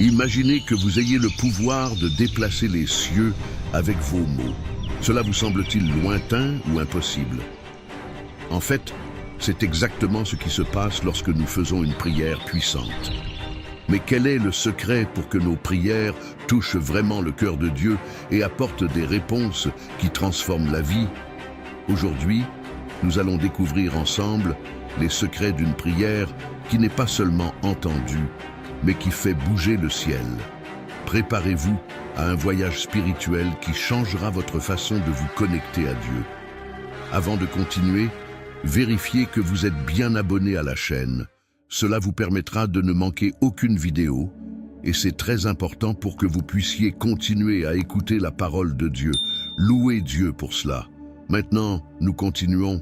Imaginez que vous ayez le pouvoir de déplacer les cieux avec vos mots. Cela vous semble-t-il lointain ou impossible? En fait, c'est exactement ce qui se passe lorsque nous faisons une prière puissante. Mais quel est le secret pour que nos prières touchent vraiment le cœur de Dieu et apportent des réponses qui transforment la vie? Aujourd'hui, nous allons découvrir ensemble les secrets d'une prière qui n'est pas seulement entendue, mais qui fait bouger le ciel. Préparez-vous à un voyage spirituel qui changera votre façon de vous connecter à Dieu. Avant de continuer, vérifiez que vous êtes bien abonné à la chaîne. Cela vous permettra de ne manquer aucune vidéo, et c'est très important pour que vous puissiez continuer à écouter la parole de Dieu. Louez Dieu pour cela. Maintenant, nous continuons.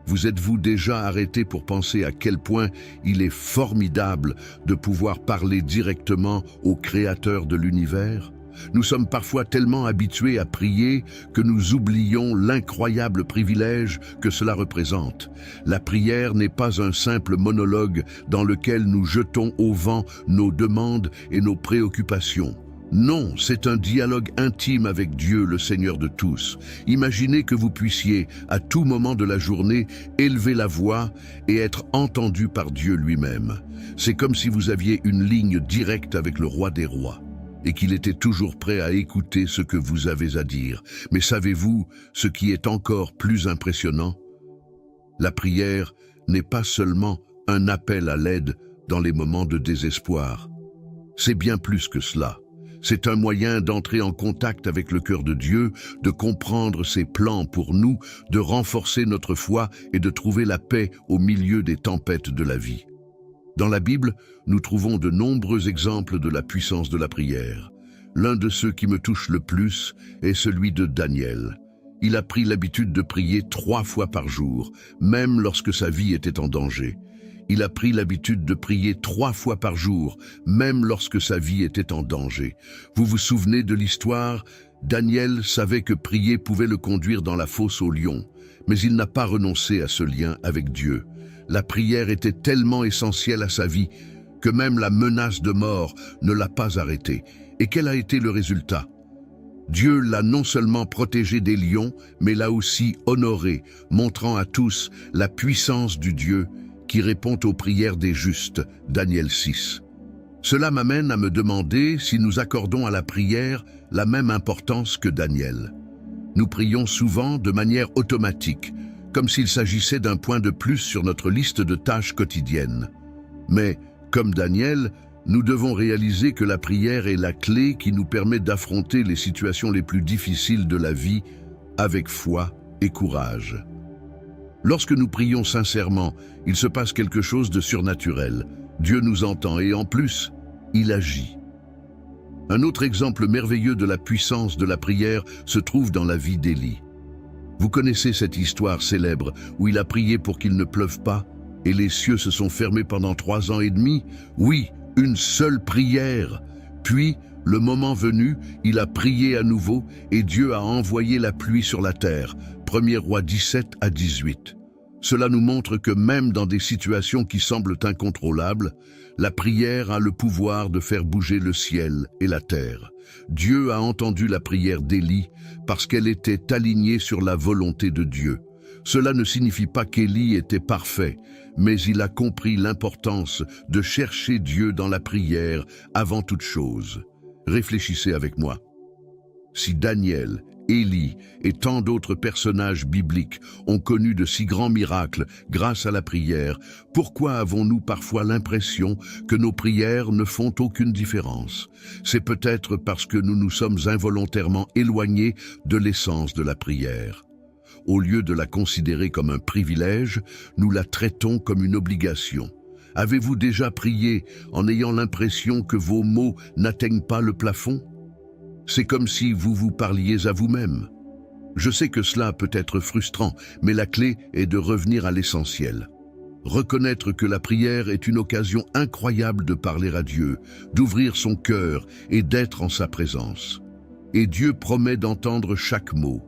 Vous êtes-vous déjà arrêté pour penser à quel point il est formidable de pouvoir parler directement au Créateur de l'univers? Nous sommes parfois tellement habitués à prier que nous oublions l'incroyable privilège que cela représente. La prière n'est pas un simple monologue dans lequel nous jetons au vent nos demandes et nos préoccupations. Non, c'est un dialogue intime avec Dieu, le Seigneur de tous. Imaginez que vous puissiez, à tout moment de la journée, élever la voix et être entendu par Dieu lui-même. C'est comme si vous aviez une ligne directe avec le Roi des Rois, et qu'il était toujours prêt à écouter ce que vous avez à dire. Mais savez-vous ce qui est encore plus impressionnant? La prière n'est pas seulement un appel à l'aide dans les moments de désespoir. C'est bien plus que cela. C'est un moyen d'entrer en contact avec le cœur de Dieu, de comprendre ses plans pour nous, de renforcer notre foi et de trouver la paix au milieu des tempêtes de la vie. Dans la Bible, nous trouvons de nombreux exemples de la puissance de la prière. L'un de ceux qui me touche le plus est celui de Daniel. Il a pris l'habitude de prier 3 fois par jour, même lorsque sa vie était en danger. Il a pris l'habitude de prier 3 fois par jour, même lorsque sa vie était en danger. Vous vous souvenez de l'histoire? Daniel savait que prier pouvait le conduire dans la fosse aux lions, mais il n'a pas renoncé à ce lien avec Dieu. La prière était tellement essentielle à sa vie que même la menace de mort ne l'a pas arrêté. Et quel a été le résultat? Dieu l'a non seulement protégé des lions, mais l'a aussi honoré, montrant à tous la puissance du Dieu qui répond aux prières des justes, Daniel 6. Cela m'amène à me demander si nous accordons à la prière la même importance que Daniel. Nous prions souvent de manière automatique, comme s'il s'agissait d'un point de plus sur notre liste de tâches quotidiennes. Mais, comme Daniel, nous devons réaliser que la prière est la clé qui nous permet d'affronter les situations les plus difficiles de la vie avec foi et courage. Lorsque nous prions sincèrement, il se passe quelque chose de surnaturel. Dieu nous entend et en plus, il agit. Un autre exemple merveilleux de la puissance de la prière se trouve dans la vie d'Élie. Vous connaissez cette histoire célèbre où il a prié pour qu'il ne pleuve pas et les cieux se sont fermés pendant 3 ans et demi? Oui, une seule prière. Puis, le moment venu, il a prié à nouveau et Dieu a envoyé la pluie sur la terre. 1er Roi 17 à 18. Cela nous montre que même dans des situations qui semblent incontrôlables, la prière a le pouvoir de faire bouger le ciel et la terre. Dieu a entendu la prière d'Élie parce qu'elle était alignée sur la volonté de Dieu. Cela ne signifie pas qu'Élie était parfait, mais il a compris l'importance de chercher Dieu dans la prière avant toute chose. Réfléchissez avec moi. Si Daniel, Élie et tant d'autres personnages bibliques ont connu de si grands miracles grâce à la prière, pourquoi avons-nous parfois l'impression que nos prières ne font aucune différence? C'est peut-être parce que nous nous sommes involontairement éloignés de l'essence de la prière. Au lieu de la considérer comme un privilège, nous la traitons comme une obligation. Avez-vous déjà prié en ayant l'impression que vos mots n'atteignent pas le plafond? C'est comme si vous vous parliez à vous-même. Je sais que cela peut être frustrant, mais la clé est de revenir à l'essentiel. Reconnaître que la prière est une occasion incroyable de parler à Dieu, d'ouvrir son cœur et d'être en sa présence. Et Dieu promet d'entendre chaque mot.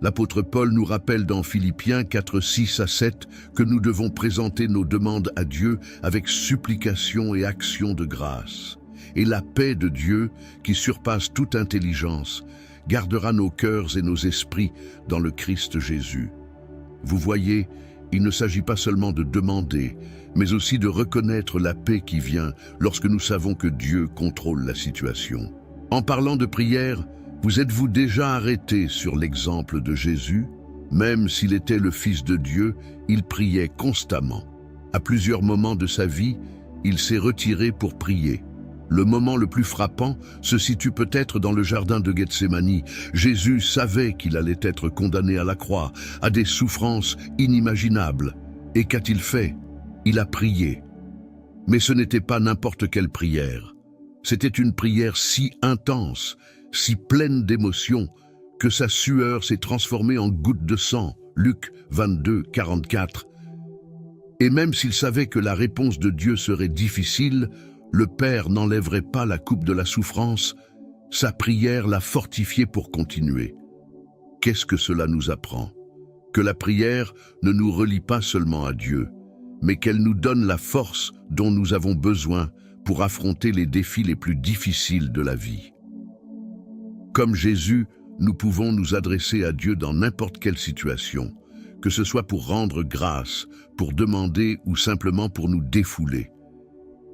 L'apôtre Paul nous rappelle dans Philippiens 4, 6 à 7 que nous devons présenter nos demandes à Dieu avec supplication et action de grâce. et la paix de Dieu, qui surpasse toute intelligence, gardera nos cœurs et nos esprits dans le Christ Jésus. Vous voyez, il ne s'agit pas seulement de demander, mais aussi de reconnaître la paix qui vient lorsque nous savons que Dieu contrôle la situation. En parlant de prière, vous êtes-vous déjà arrêté sur l'exemple de Jésus? Même s'il était le Fils de Dieu, il priait constamment. À plusieurs moments de sa vie, il s'est retiré pour prier. Le moment le plus frappant se situe peut-être dans le jardin de Gethsémani. Jésus savait qu'il allait être condamné à la croix, à des souffrances inimaginables. Et qu'a-t-il fait? Il a prié. Mais ce n'était pas n'importe quelle prière. C'était une prière si intense, si pleine d'émotion, que sa sueur s'est transformée en gouttes de sang. Luc 22, 44. Et même s'il savait que la réponse de Dieu serait difficile, le Père n'enlèverait pas la coupe de la souffrance, sa prière l'a fortifié pour continuer. Qu'est-ce que cela nous apprend? Que la prière ne nous relie pas seulement à Dieu, mais qu'elle nous donne la force dont nous avons besoin pour affronter les défis les plus difficiles de la vie. Comme Jésus, nous pouvons nous adresser à Dieu dans n'importe quelle situation, que ce soit pour rendre grâce, pour demander ou simplement pour nous défouler.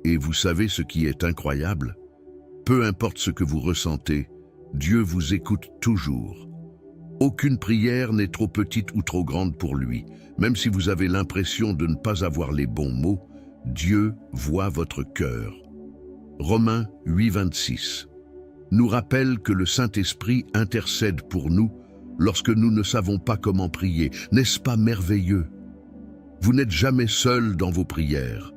Et vous savez ce qui est incroyable? Peu importe ce que vous ressentez, Dieu vous écoute toujours. Aucune prière n'est trop petite ou trop grande pour lui. Même si vous avez l'impression de ne pas avoir les bons mots, Dieu voit votre cœur. Romains 8, 26 nous rappelle que le Saint-Esprit intercède pour nous lorsque nous ne savons pas comment prier. N'est-ce pas merveilleux? Vous n'êtes jamais seul dans vos prières.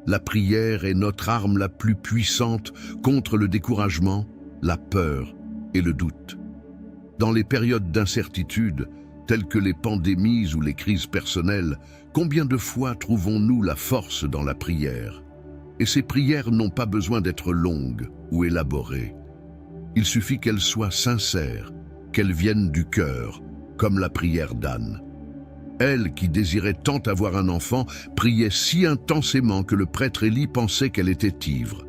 La prière est notre arme la plus puissante contre le découragement, la peur et le doute. Dans les périodes d'incertitude, telles que les pandémies ou les crises personnelles, combien de fois trouvons-nous la force dans la prière? Et ces prières n'ont pas besoin d'être longues ou élaborées. Il suffit qu'elles soient sincères, qu'elles viennent du cœur, comme la prière d'Anne. Elle, qui désirait tant avoir un enfant, priait si intensément que le prêtre Élie pensait qu'elle était ivre.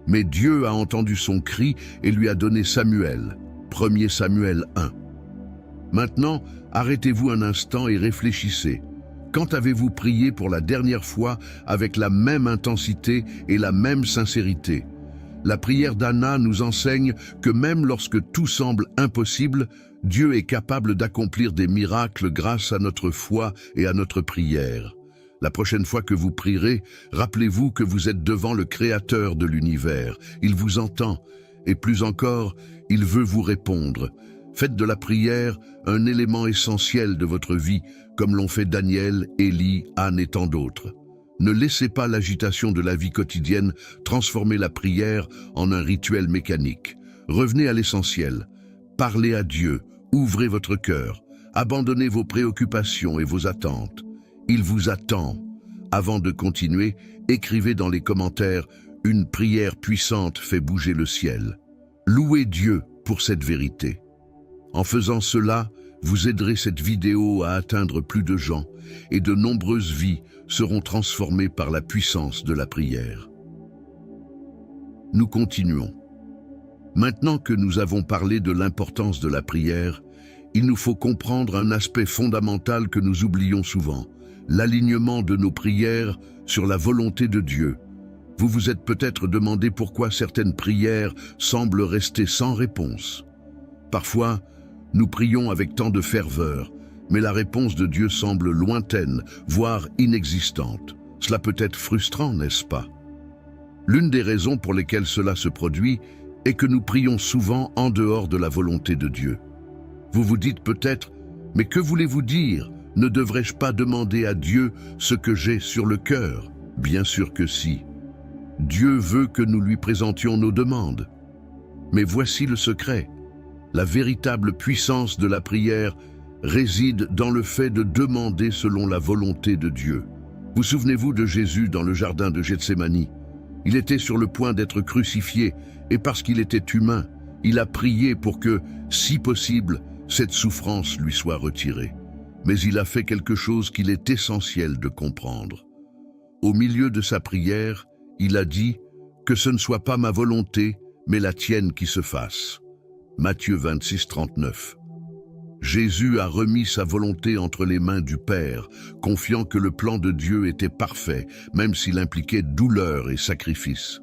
Mais Dieu a entendu son cri et lui a donné Samuel, 1 Samuel 1. Maintenant, arrêtez-vous un instant et réfléchissez. Quand avez-vous prié pour la dernière fois avec la même intensité et la même sincérité? La prière d'Anna nous enseigne que même lorsque tout semble impossible, Dieu est capable d'accomplir des miracles grâce à notre foi et à notre prière. La prochaine fois que vous prierez, rappelez-vous que vous êtes devant le Créateur de l'univers. Il vous entend, et plus encore, il veut vous répondre. Faites de la prière un élément essentiel de votre vie, comme l'ont fait Daniel, Élie, Anne et tant d'autres. Ne laissez pas l'agitation de la vie quotidienne transformer la prière en un rituel mécanique. Revenez à l'essentiel. Parlez à Dieu, ouvrez votre cœur, abandonnez vos préoccupations et vos attentes. Il vous attend. Avant de continuer, écrivez dans les commentaires « Une prière puissante fait bouger le ciel ». Louez Dieu pour cette vérité. En faisant cela, vous aiderez cette vidéo à atteindre plus de gens et de nombreuses vies seront transformées par la puissance de la prière. Nous continuons. Maintenant que nous avons parlé de l'importance de la prière, il nous faut comprendre un aspect fondamental que nous oublions souvent, l'alignement de nos prières sur la volonté de Dieu. Vous vous êtes peut-être demandé pourquoi certaines prières semblent rester sans réponse. Parfois, nous prions avec tant de ferveur, mais la réponse de Dieu semble lointaine, voire inexistante. Cela peut être frustrant, n'est-ce pas? L'une des raisons pour lesquelles cela se produit est que nous prions souvent en dehors de la volonté de Dieu. Vous vous dites peut-être, mais que voulez-vous dire? Ne devrais-je pas demander à Dieu ce que j'ai sur le cœur? Bien sûr que si. Dieu veut que nous lui présentions nos demandes. Mais voici le secret. La véritable puissance de la prière réside dans le fait de demander selon la volonté de Dieu. Vous souvenez-vous de Jésus dans le jardin de Gethsémani? Il était sur le point d'être crucifié, et parce qu'il était humain, il a prié pour que, si possible, cette souffrance lui soit retirée. Mais il a fait quelque chose qu'il est essentiel de comprendre. Au milieu de sa prière, il a dit « Que ce ne soit pas ma volonté, mais la tienne qui se fasse. Matthieu 26, 39. Jésus a remis sa volonté entre les mains du Père, confiant que le plan de Dieu était parfait, même s'il impliquait douleur et sacrifice.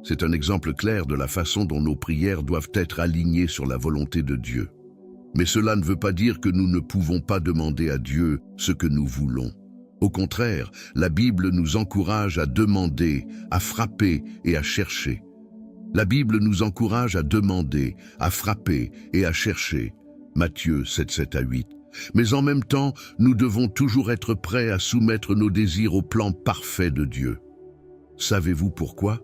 C'est un exemple clair de la façon dont nos prières doivent être alignées sur la volonté de Dieu. Mais cela ne veut pas dire que nous ne pouvons pas demander à Dieu ce que nous voulons. Au contraire, la Bible nous encourage à demander, à frapper et à chercher. La Bible nous encourage à demander, à frapper et à chercher. Matthieu 7, 7 à 8. Mais en même temps, nous devons toujours être prêts à soumettre nos désirs au plan parfait de Dieu. Savez-vous pourquoi?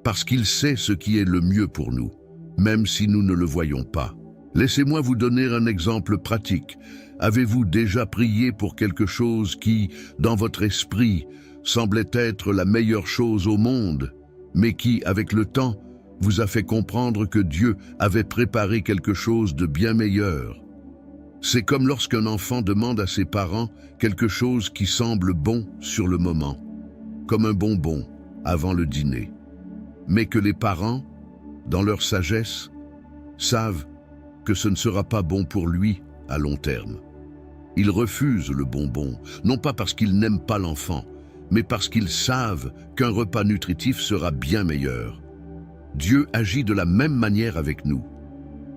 Parce qu'il sait ce qui est le mieux pour nous, même si nous ne le voyons pas. Laissez-moi vous donner un exemple pratique. Avez-vous déjà prié pour quelque chose qui, dans votre esprit, semblait être la meilleure chose au monde, mais qui, avec le temps, vous a fait comprendre que Dieu avait préparé quelque chose de bien meilleur? C'est comme lorsqu'un enfant demande à ses parents quelque chose qui semble bon sur le moment, comme un bonbon avant le dîner, mais que les parents, dans leur sagesse, savent que ce ne sera pas bon pour lui à long terme. Ils refusent le bonbon, non pas parce qu'ils n'aiment pas l'enfant, mais parce qu'ils savent qu'un repas nutritif sera bien meilleur. Dieu agit de la même manière avec nous.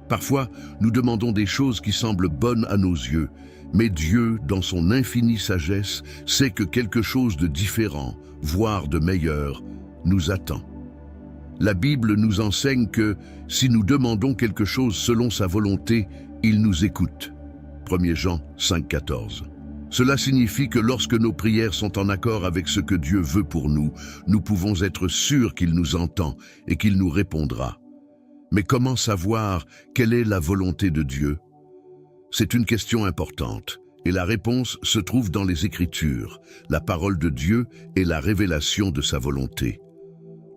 Parfois, nous demandons des choses qui semblent bonnes à nos yeux, mais Dieu, dans son infinie sagesse, sait que quelque chose de différent, voire de meilleur, nous attend. La Bible nous enseigne que, si nous demandons quelque chose selon sa volonté, il nous écoute. 1 Jean 5, 14. Cela signifie que lorsque nos prières sont en accord avec ce que Dieu veut pour nous, nous pouvons être sûrs qu'il nous entend et qu'il nous répondra. Mais comment savoir quelle est la volonté de Dieu? C'est une question importante, et la réponse se trouve dans les Écritures, la parole de Dieu et la révélation de sa volonté.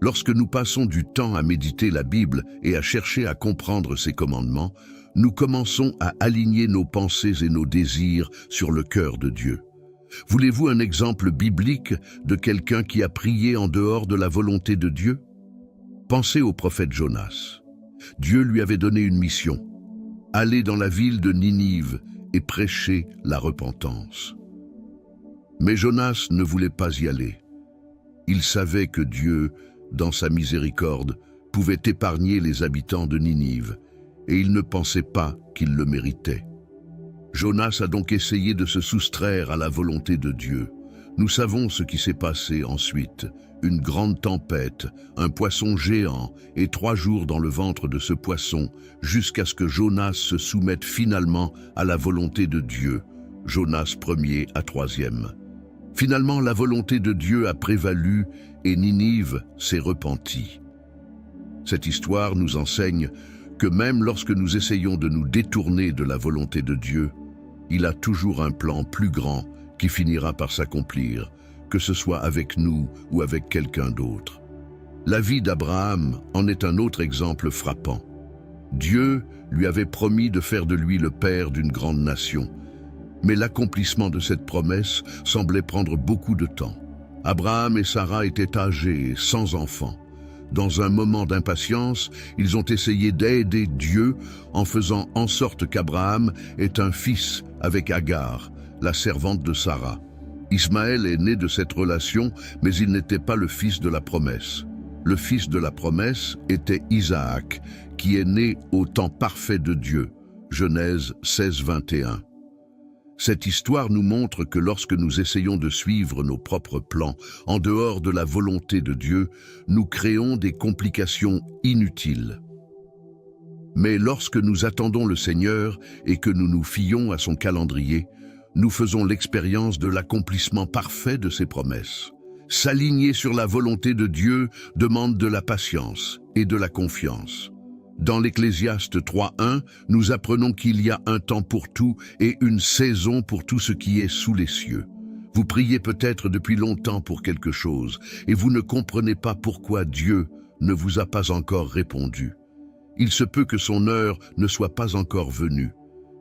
Lorsque nous passons du temps à méditer la Bible et à chercher à comprendre ses commandements, nous commençons à aligner nos pensées et nos désirs sur le cœur de Dieu. Voulez-vous un exemple biblique de quelqu'un qui a prié en dehors de la volonté de Dieu? Pensez au prophète Jonas. Dieu lui avait donné une mission: aller dans la ville de Ninive et prêcher la repentance. Mais Jonas ne voulait pas y aller. Il savait que Dieu, dans sa miséricorde, pouvait épargner les habitants de Ninive, et il ne pensait pas qu'il le méritait. Jonas a donc essayé de se soustraire à la volonté de Dieu. Nous savons ce qui s'est passé ensuite: une grande tempête, un poisson géant et 3 jours dans le ventre de ce poisson, jusqu'à ce que Jonas se soumette finalement à la volonté de Dieu. Jonas 1er à 3e. Finalement, la volonté de Dieu a prévalu et Ninive s'est repentie. Cette histoire nous enseigne que même lorsque nous essayons de nous détourner de la volonté de Dieu, il a toujours un plan plus grand qui finira par s'accomplir, que ce soit avec nous ou avec quelqu'un d'autre. La vie d'Abraham en est un autre exemple frappant. Dieu lui avait promis de faire de lui le père d'une grande nation, mais l'accomplissement de cette promesse semblait prendre beaucoup de temps. Abraham et Sarah étaient âgés et sans enfants. Dans un moment d'impatience, ils ont essayé d'aider Dieu en faisant en sorte qu'Abraham ait un fils avec Agar, la servante de Sarah. Ismaël est né de cette relation, mais il n'était pas le fils de la promesse. Le fils de la promesse était Isaac, qui est né au temps parfait de Dieu. Genèse 16, 21. Cette histoire nous montre que lorsque nous essayons de suivre nos propres plans, en dehors de la volonté de Dieu, nous créons des complications inutiles. Mais lorsque nous attendons le Seigneur et que nous nous fions à son calendrier, nous faisons l'expérience de l'accomplissement parfait de ses promesses. S'aligner sur la volonté de Dieu demande de la patience et de la confiance. Dans l'Ecclésiaste 3.1, nous apprenons qu'il y a un temps pour tout et une saison pour tout ce qui est sous les cieux. Vous priez peut-être depuis longtemps pour quelque chose et vous ne comprenez pas pourquoi Dieu ne vous a pas encore répondu. Il se peut que son heure ne soit pas encore venue.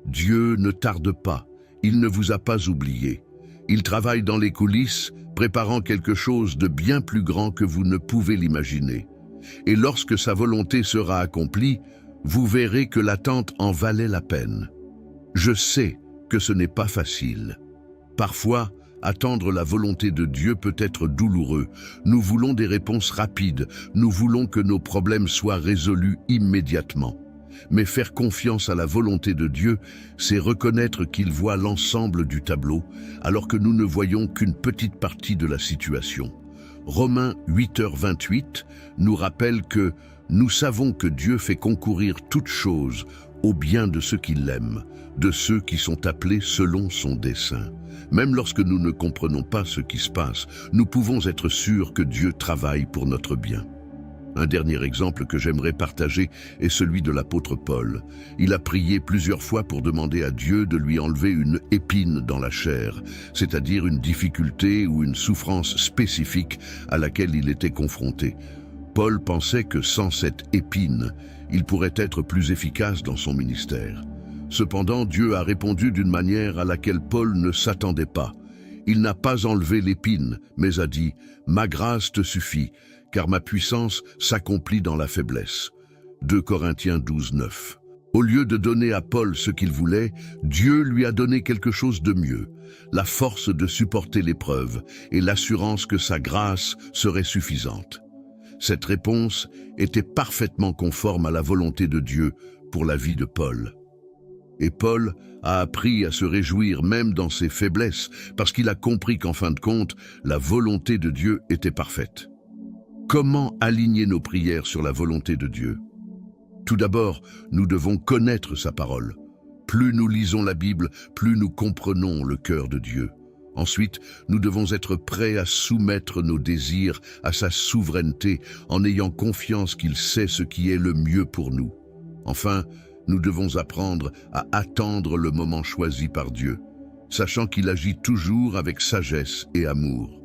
Dieu ne tarde pas, il ne vous a pas oublié. Il travaille dans les coulisses, préparant quelque chose de bien plus grand que vous ne pouvez l'imaginer. Et lorsque sa volonté sera accomplie, vous verrez que l'attente en valait la peine. Je sais que ce n'est pas facile. Parfois, attendre la volonté de Dieu peut être douloureux. Nous voulons des réponses rapides. Nous voulons que nos problèmes soient résolus immédiatement. Mais faire confiance à la volonté de Dieu, c'est reconnaître qu'il voit l'ensemble du tableau, alors que nous ne voyons qu'une petite partie de la situation. Romains 8h28 nous rappelle que nous savons que Dieu fait concourir toutes choses au bien de ceux qui l'aiment, de ceux qui sont appelés selon son dessein. Même lorsque nous ne comprenons pas ce qui se passe, nous pouvons être sûrs que Dieu travaille pour notre bien. Un dernier exemple que j'aimerais partager est celui de l'apôtre Paul. Il a prié plusieurs fois pour demander à Dieu de lui enlever une épine dans la chair, c'est-à-dire une difficulté ou une souffrance spécifique à laquelle il était confronté. Paul pensait que sans cette épine, il pourrait être plus efficace dans son ministère. Cependant, Dieu a répondu d'une manière à laquelle Paul ne s'attendait pas. Il n'a pas enlevé l'épine, mais a dit « Ma grâce te suffit, car ma puissance s'accomplit dans la faiblesse. » 2 Corinthiens 12:9. Au lieu de donner à Paul ce qu'il voulait, Dieu lui a donné quelque chose de mieux, la force de supporter l'épreuve et l'assurance que sa grâce serait suffisante. Cette réponse était parfaitement conforme à la volonté de Dieu pour la vie de Paul. Et Paul a appris à se réjouir même dans ses faiblesses, parce qu'il a compris qu'en fin de compte, la volonté de Dieu était parfaite. Comment aligner nos prières sur la volonté de Dieu? Tout d'abord, nous devons connaître sa parole. Plus nous lisons la Bible, plus nous comprenons le cœur de Dieu. Ensuite, nous devons être prêts à soumettre nos désirs à sa souveraineté en ayant confiance qu'il sait ce qui est le mieux pour nous. Enfin, nous devons apprendre à attendre le moment choisi par Dieu, sachant qu'il agit toujours avec sagesse et amour.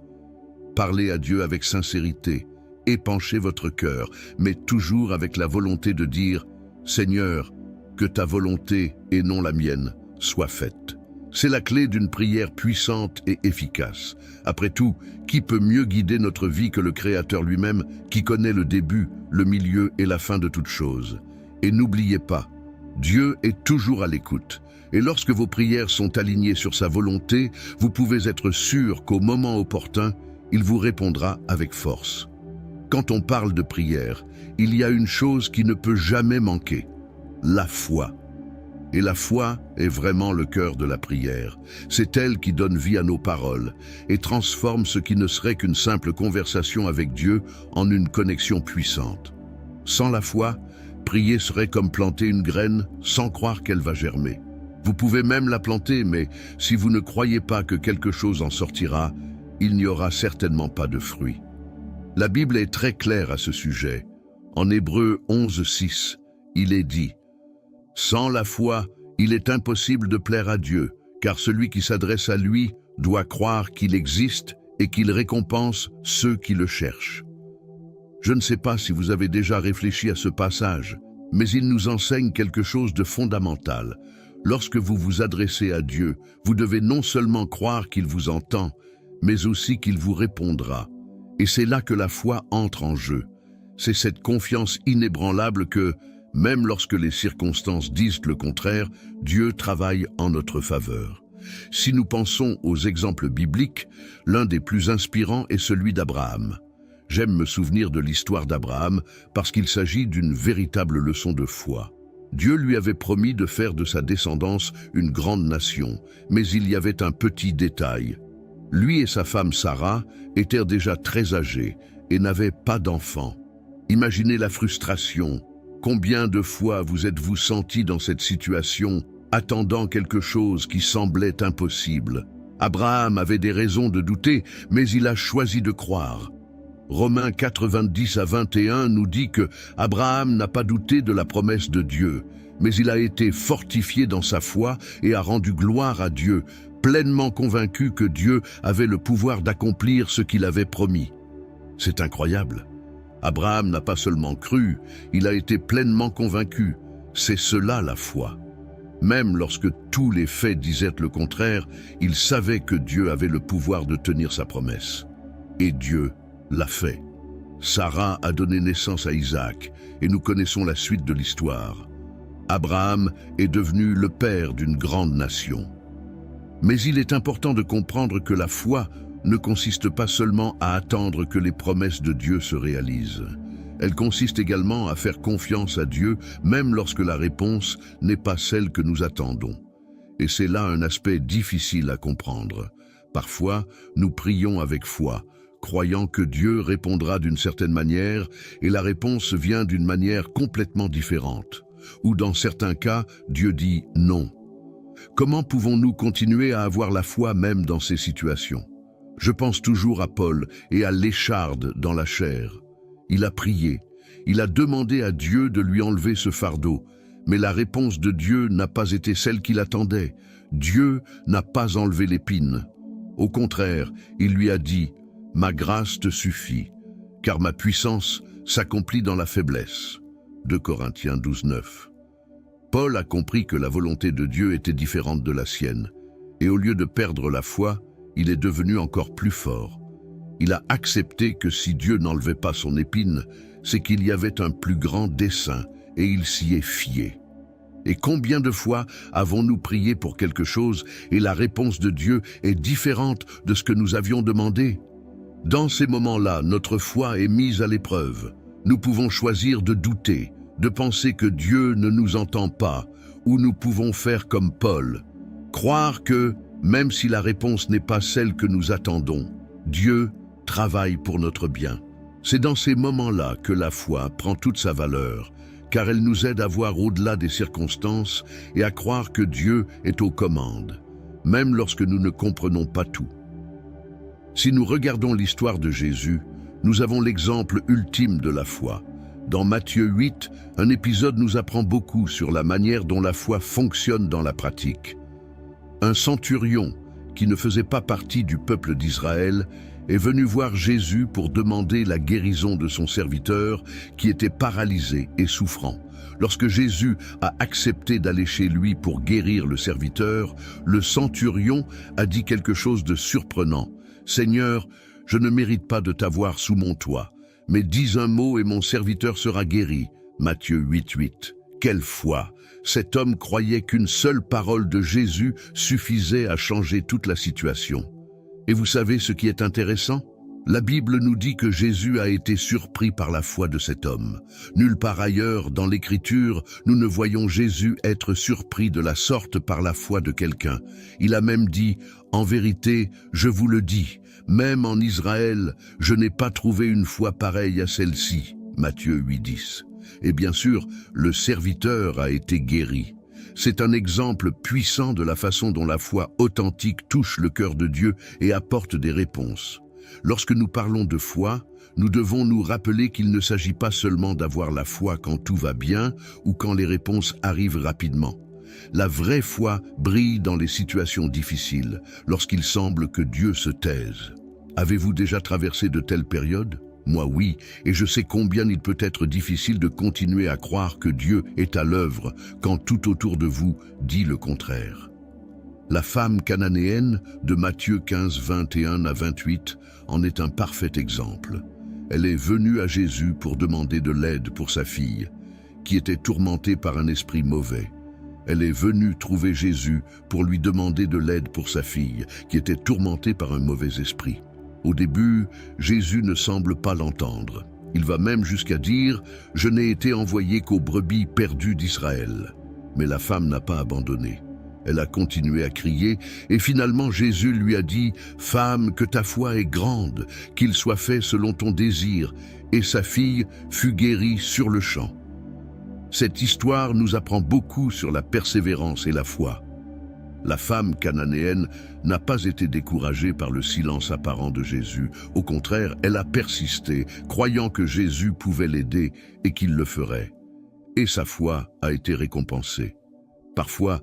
Parlez à Dieu avec sincérité, épanchez votre cœur, mais toujours avec la volonté de dire « Seigneur, que ta volonté et non la mienne soit faite ». C'est la clé d'une prière puissante et efficace. Après tout, qui peut mieux guider notre vie que le Créateur lui-même, qui connaît le début, le milieu et la fin de toutes choses? Et n'oubliez pas, Dieu est toujours à l'écoute. Et lorsque vos prières sont alignées sur sa volonté, vous pouvez être sûr qu'au moment opportun, il vous répondra avec force. Quand on parle de prière, il y a une chose qui ne peut jamais manquer, la foi. Et la foi est vraiment le cœur de la prière. C'est elle qui donne vie à nos paroles et transforme ce qui ne serait qu'une simple conversation avec Dieu en une connexion puissante. Sans la foi, prier serait comme planter une graine sans croire qu'elle va germer. Vous pouvez même la planter, mais si vous ne croyez pas que quelque chose en sortira, il n'y aura certainement pas de fruit. La Bible est très claire à ce sujet. En Hébreux 11:6, il est dit « Sans la foi, il est impossible de plaire à Dieu, car celui qui s'adresse à lui doit croire qu'il existe et qu'il récompense ceux qui le cherchent. » Je ne sais pas si vous avez déjà réfléchi à ce passage, mais il nous enseigne quelque chose de fondamental. Lorsque vous vous adressez à Dieu, vous devez non seulement croire qu'il vous entend, mais aussi qu'il vous répondra. Et c'est là que la foi entre en jeu. C'est cette confiance inébranlable que, même lorsque les circonstances disent le contraire, Dieu travaille en notre faveur. Si nous pensons aux exemples bibliques, l'un des plus inspirants est celui d'Abraham. J'aime me souvenir de l'histoire d'Abraham parce qu'il s'agit d'une véritable leçon de foi. Dieu lui avait promis de faire de sa descendance une grande nation, mais il y avait un petit détail. Lui et sa femme Sarah étaient déjà très âgés et n'avaient pas d'enfants. Imaginez la frustration. Combien de fois vous êtes-vous senti dans cette situation, attendant quelque chose qui semblait impossible? Abraham avait des raisons de douter, mais il a choisi de croire. Romains 4:20-21 nous dit que Abraham n'a pas douté de la promesse de Dieu, mais il a été fortifié dans sa foi et a rendu gloire à Dieu, pleinement convaincu que Dieu avait le pouvoir d'accomplir ce qu'il avait promis. C'est incroyable. Abraham n'a pas seulement cru, il a été pleinement convaincu. C'est cela la foi. Même lorsque tous les faits disaient le contraire, il savait que Dieu avait le pouvoir de tenir sa promesse. Et Dieu l'a fait. Sarah a donné naissance à Isaac, et nous connaissons la suite de l'histoire. Abraham est devenu le père d'une grande nation. Mais il est important de comprendre que la foi ne consiste pas seulement à attendre que les promesses de Dieu se réalisent. Elle consiste également à faire confiance à Dieu, même lorsque la réponse n'est pas celle que nous attendons. Et c'est là un aspect difficile à comprendre. Parfois, nous prions avec foi, croyant que Dieu répondra d'une certaine manière, et la réponse vient d'une manière complètement différente. Ou dans certains cas, Dieu dit non. Comment pouvons-nous continuer à avoir la foi même dans ces situations? Je pense toujours à Paul et à l'écharde dans la chair. Il a prié, il a demandé à Dieu de lui enlever ce fardeau, mais la réponse de Dieu n'a pas été celle qu'il attendait. Dieu n'a pas enlevé l'épine. Au contraire, il lui a dit « Ma grâce te suffit, car ma puissance s'accomplit dans la faiblesse ». 2 Corinthiens 12, 9. Paul a compris que la volonté de Dieu était différente de la sienne, et au lieu de perdre la foi, il est devenu encore plus fort. Il a accepté que si Dieu n'enlevait pas son épine, c'est qu'il y avait un plus grand dessein, et il s'y est fié. Et combien de fois avons-nous prié pour quelque chose et la réponse de Dieu est différente de ce que nous avions demandé? Dans ces moments-là, notre foi est mise à l'épreuve. Nous pouvons choisir de douter, de penser que Dieu ne nous entend pas, ou nous pouvons faire comme Paul, croire que, même si la réponse n'est pas celle que nous attendons, Dieu travaille pour notre bien. C'est dans ces moments-là que la foi prend toute sa valeur, car elle nous aide à voir au-delà des circonstances et à croire que Dieu est aux commandes, même lorsque nous ne comprenons pas tout. Si nous regardons l'histoire de Jésus, nous avons l'exemple ultime de la foi. Dans Matthieu 8, un épisode nous apprend beaucoup sur la manière dont la foi fonctionne dans la pratique. Un centurion, qui ne faisait pas partie du peuple d'Israël, est venu voir Jésus pour demander la guérison de son serviteur qui était paralysé et souffrant. Lorsque Jésus a accepté d'aller chez lui pour guérir le serviteur, le centurion a dit quelque chose de surprenant. « Seigneur, je ne mérite pas de t'avoir sous mon toit, mais dis un mot et mon serviteur sera guéri. » Matthieu 8:8. Quelle foi! Cet homme croyait qu'une seule parole de Jésus suffisait à changer toute la situation. Et vous savez ce qui est intéressant? La Bible nous dit que Jésus a été surpris par la foi de cet homme. Nulle part ailleurs dans l'Écriture, nous ne voyons Jésus être surpris de la sorte par la foi de quelqu'un. Il a même dit « En vérité, je vous le dis, même en Israël, je n'ai pas trouvé une foi pareille à celle-ci. » Matthieu 8:10. Et bien sûr, le serviteur a été guéri. C'est un exemple puissant de la façon dont la foi authentique touche le cœur de Dieu et apporte des réponses. Lorsque nous parlons de foi, nous devons nous rappeler qu'il ne s'agit pas seulement d'avoir la foi quand tout va bien ou quand les réponses arrivent rapidement. La vraie foi brille dans les situations difficiles, lorsqu'il semble que Dieu se taise. Avez-vous déjà traversé de telles périodes? Moi oui, et je sais combien il peut être difficile de continuer à croire que Dieu est à l'œuvre quand tout autour de vous dit le contraire. La femme cananéenne de Matthieu 15, 21 à 28 en est un parfait exemple. Elle est venue à Jésus pour demander de l'aide pour sa fille, qui était tourmentée par un esprit mauvais. Elle est venue trouver Jésus pour lui demander de l'aide pour sa fille, qui était tourmentée par un mauvais esprit. Au début, Jésus ne semble pas l'entendre. Il va même jusqu'à dire « Je n'ai été envoyé qu'aux brebis perdues d'Israël ». Mais la femme n'a pas abandonné. Elle a continué à crier et finalement Jésus lui a dit « Femme, que ta foi est grande, qu'il soit fait selon ton désir ». Et sa fille fut guérie sur le champ. Cette histoire nous apprend beaucoup sur la persévérance et la foi. La femme cananéenne n'a pas été découragée par le silence apparent de Jésus. Au contraire, elle a persisté, croyant que Jésus pouvait l'aider et qu'il le ferait. Et sa foi a été récompensée. Parfois,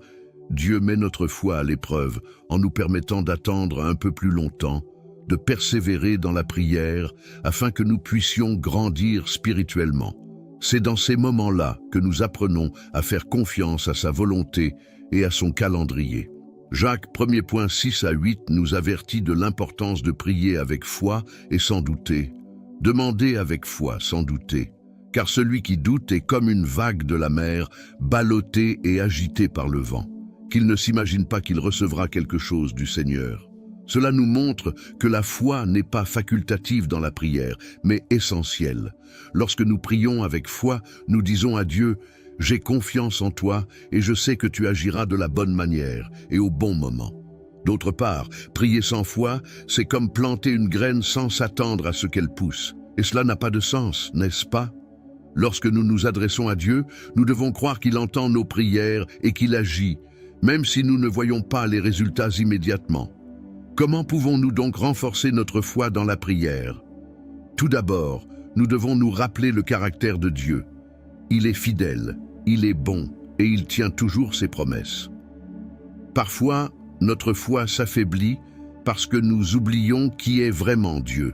Dieu met notre foi à l'épreuve en nous permettant d'attendre un peu plus longtemps, de persévérer dans la prière afin que nous puissions grandir spirituellement. C'est dans ces moments-là que nous apprenons à faire confiance à sa volonté et à son calendrier. Jacques 1er 6 à 8 nous avertit de l'importance de prier avec foi et sans douter. Demandez avec foi, sans douter, car celui qui doute est comme une vague de la mer, ballottée et agitée par le vent, qu'il ne s'imagine pas qu'il recevra quelque chose du Seigneur. Cela nous montre que la foi n'est pas facultative dans la prière, mais essentielle. Lorsque nous prions avec foi, nous disons à Dieu « J'ai confiance en toi et je sais que tu agiras de la bonne manière et au bon moment ». D'autre part, prier sans foi, c'est comme planter une graine sans s'attendre à ce qu'elle pousse. Et cela n'a pas de sens, n'est-ce pas? Lorsque nous nous adressons à Dieu, nous devons croire qu'il entend nos prières et qu'il agit, même si nous ne voyons pas les résultats immédiatement. Comment pouvons-nous donc renforcer notre foi dans la prière? Tout d'abord, nous devons nous rappeler le caractère de Dieu. Il est fidèle, il est bon et il tient toujours ses promesses. Parfois, notre foi s'affaiblit parce que nous oublions qui est vraiment Dieu.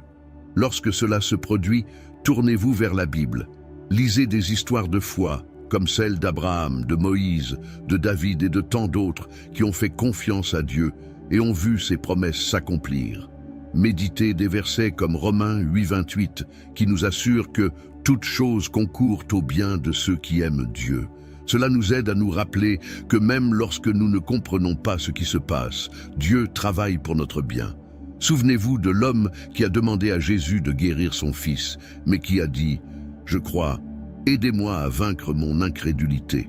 Lorsque cela se produit, tournez-vous vers la Bible. Lisez des histoires de foi, comme celle d'Abraham, de Moïse, de David et de tant d'autres qui ont fait confiance à Dieu et ont vu ses promesses s'accomplir. Méditez des versets comme Romains 8:28 qui nous assurent que toute chose concourt au bien de ceux qui aiment Dieu. Cela nous aide à nous rappeler que même lorsque nous ne comprenons pas ce qui se passe, Dieu travaille pour notre bien. Souvenez-vous de l'homme qui a demandé à Jésus de guérir son fils, mais qui a dit « Je crois, aidez-moi à vaincre mon incrédulité ».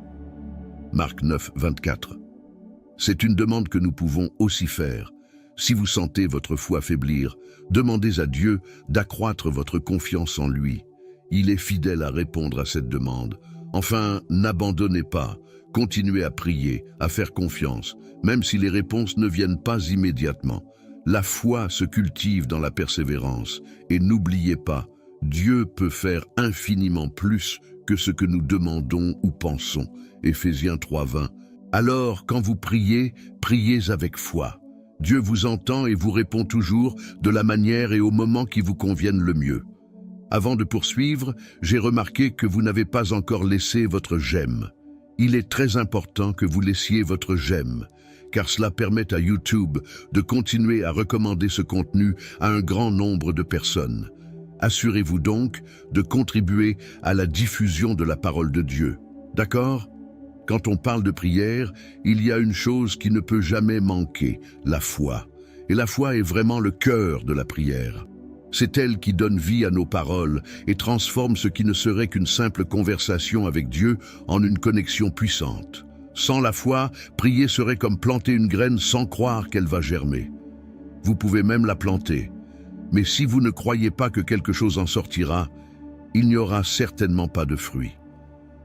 Marc 9:24. C'est une demande que nous pouvons aussi faire. Si vous sentez votre foi faiblir, demandez à Dieu d'accroître votre confiance en lui. Il est fidèle à répondre à cette demande. Enfin, n'abandonnez pas, continuez à prier, à faire confiance, même si les réponses ne viennent pas immédiatement. La foi se cultive dans la persévérance, et n'oubliez pas, Dieu peut faire infiniment plus que ce que nous demandons ou pensons. Éphésiens 3:20. Alors, quand vous priez, priez avec foi. Dieu vous entend et vous répond toujours de la manière et au moment qui vous conviennent le mieux. Avant de poursuivre, j'ai remarqué que vous n'avez pas encore laissé votre j'aime. Il est très important que vous laissiez votre j'aime, car cela permet à YouTube de continuer à recommander ce contenu à un grand nombre de personnes. Assurez-vous donc de contribuer à la diffusion de la parole de Dieu. D'accord ? Quand on parle de prière, il y a une chose qui ne peut jamais manquer, la foi. Et la foi est vraiment le cœur de la prière. C'est elle qui donne vie à nos paroles et transforme ce qui ne serait qu'une simple conversation avec Dieu en une connexion puissante. Sans la foi, prier serait comme planter une graine sans croire qu'elle va germer. Vous pouvez même la planter. Mais si vous ne croyez pas que quelque chose en sortira, il n'y aura certainement pas de fruit.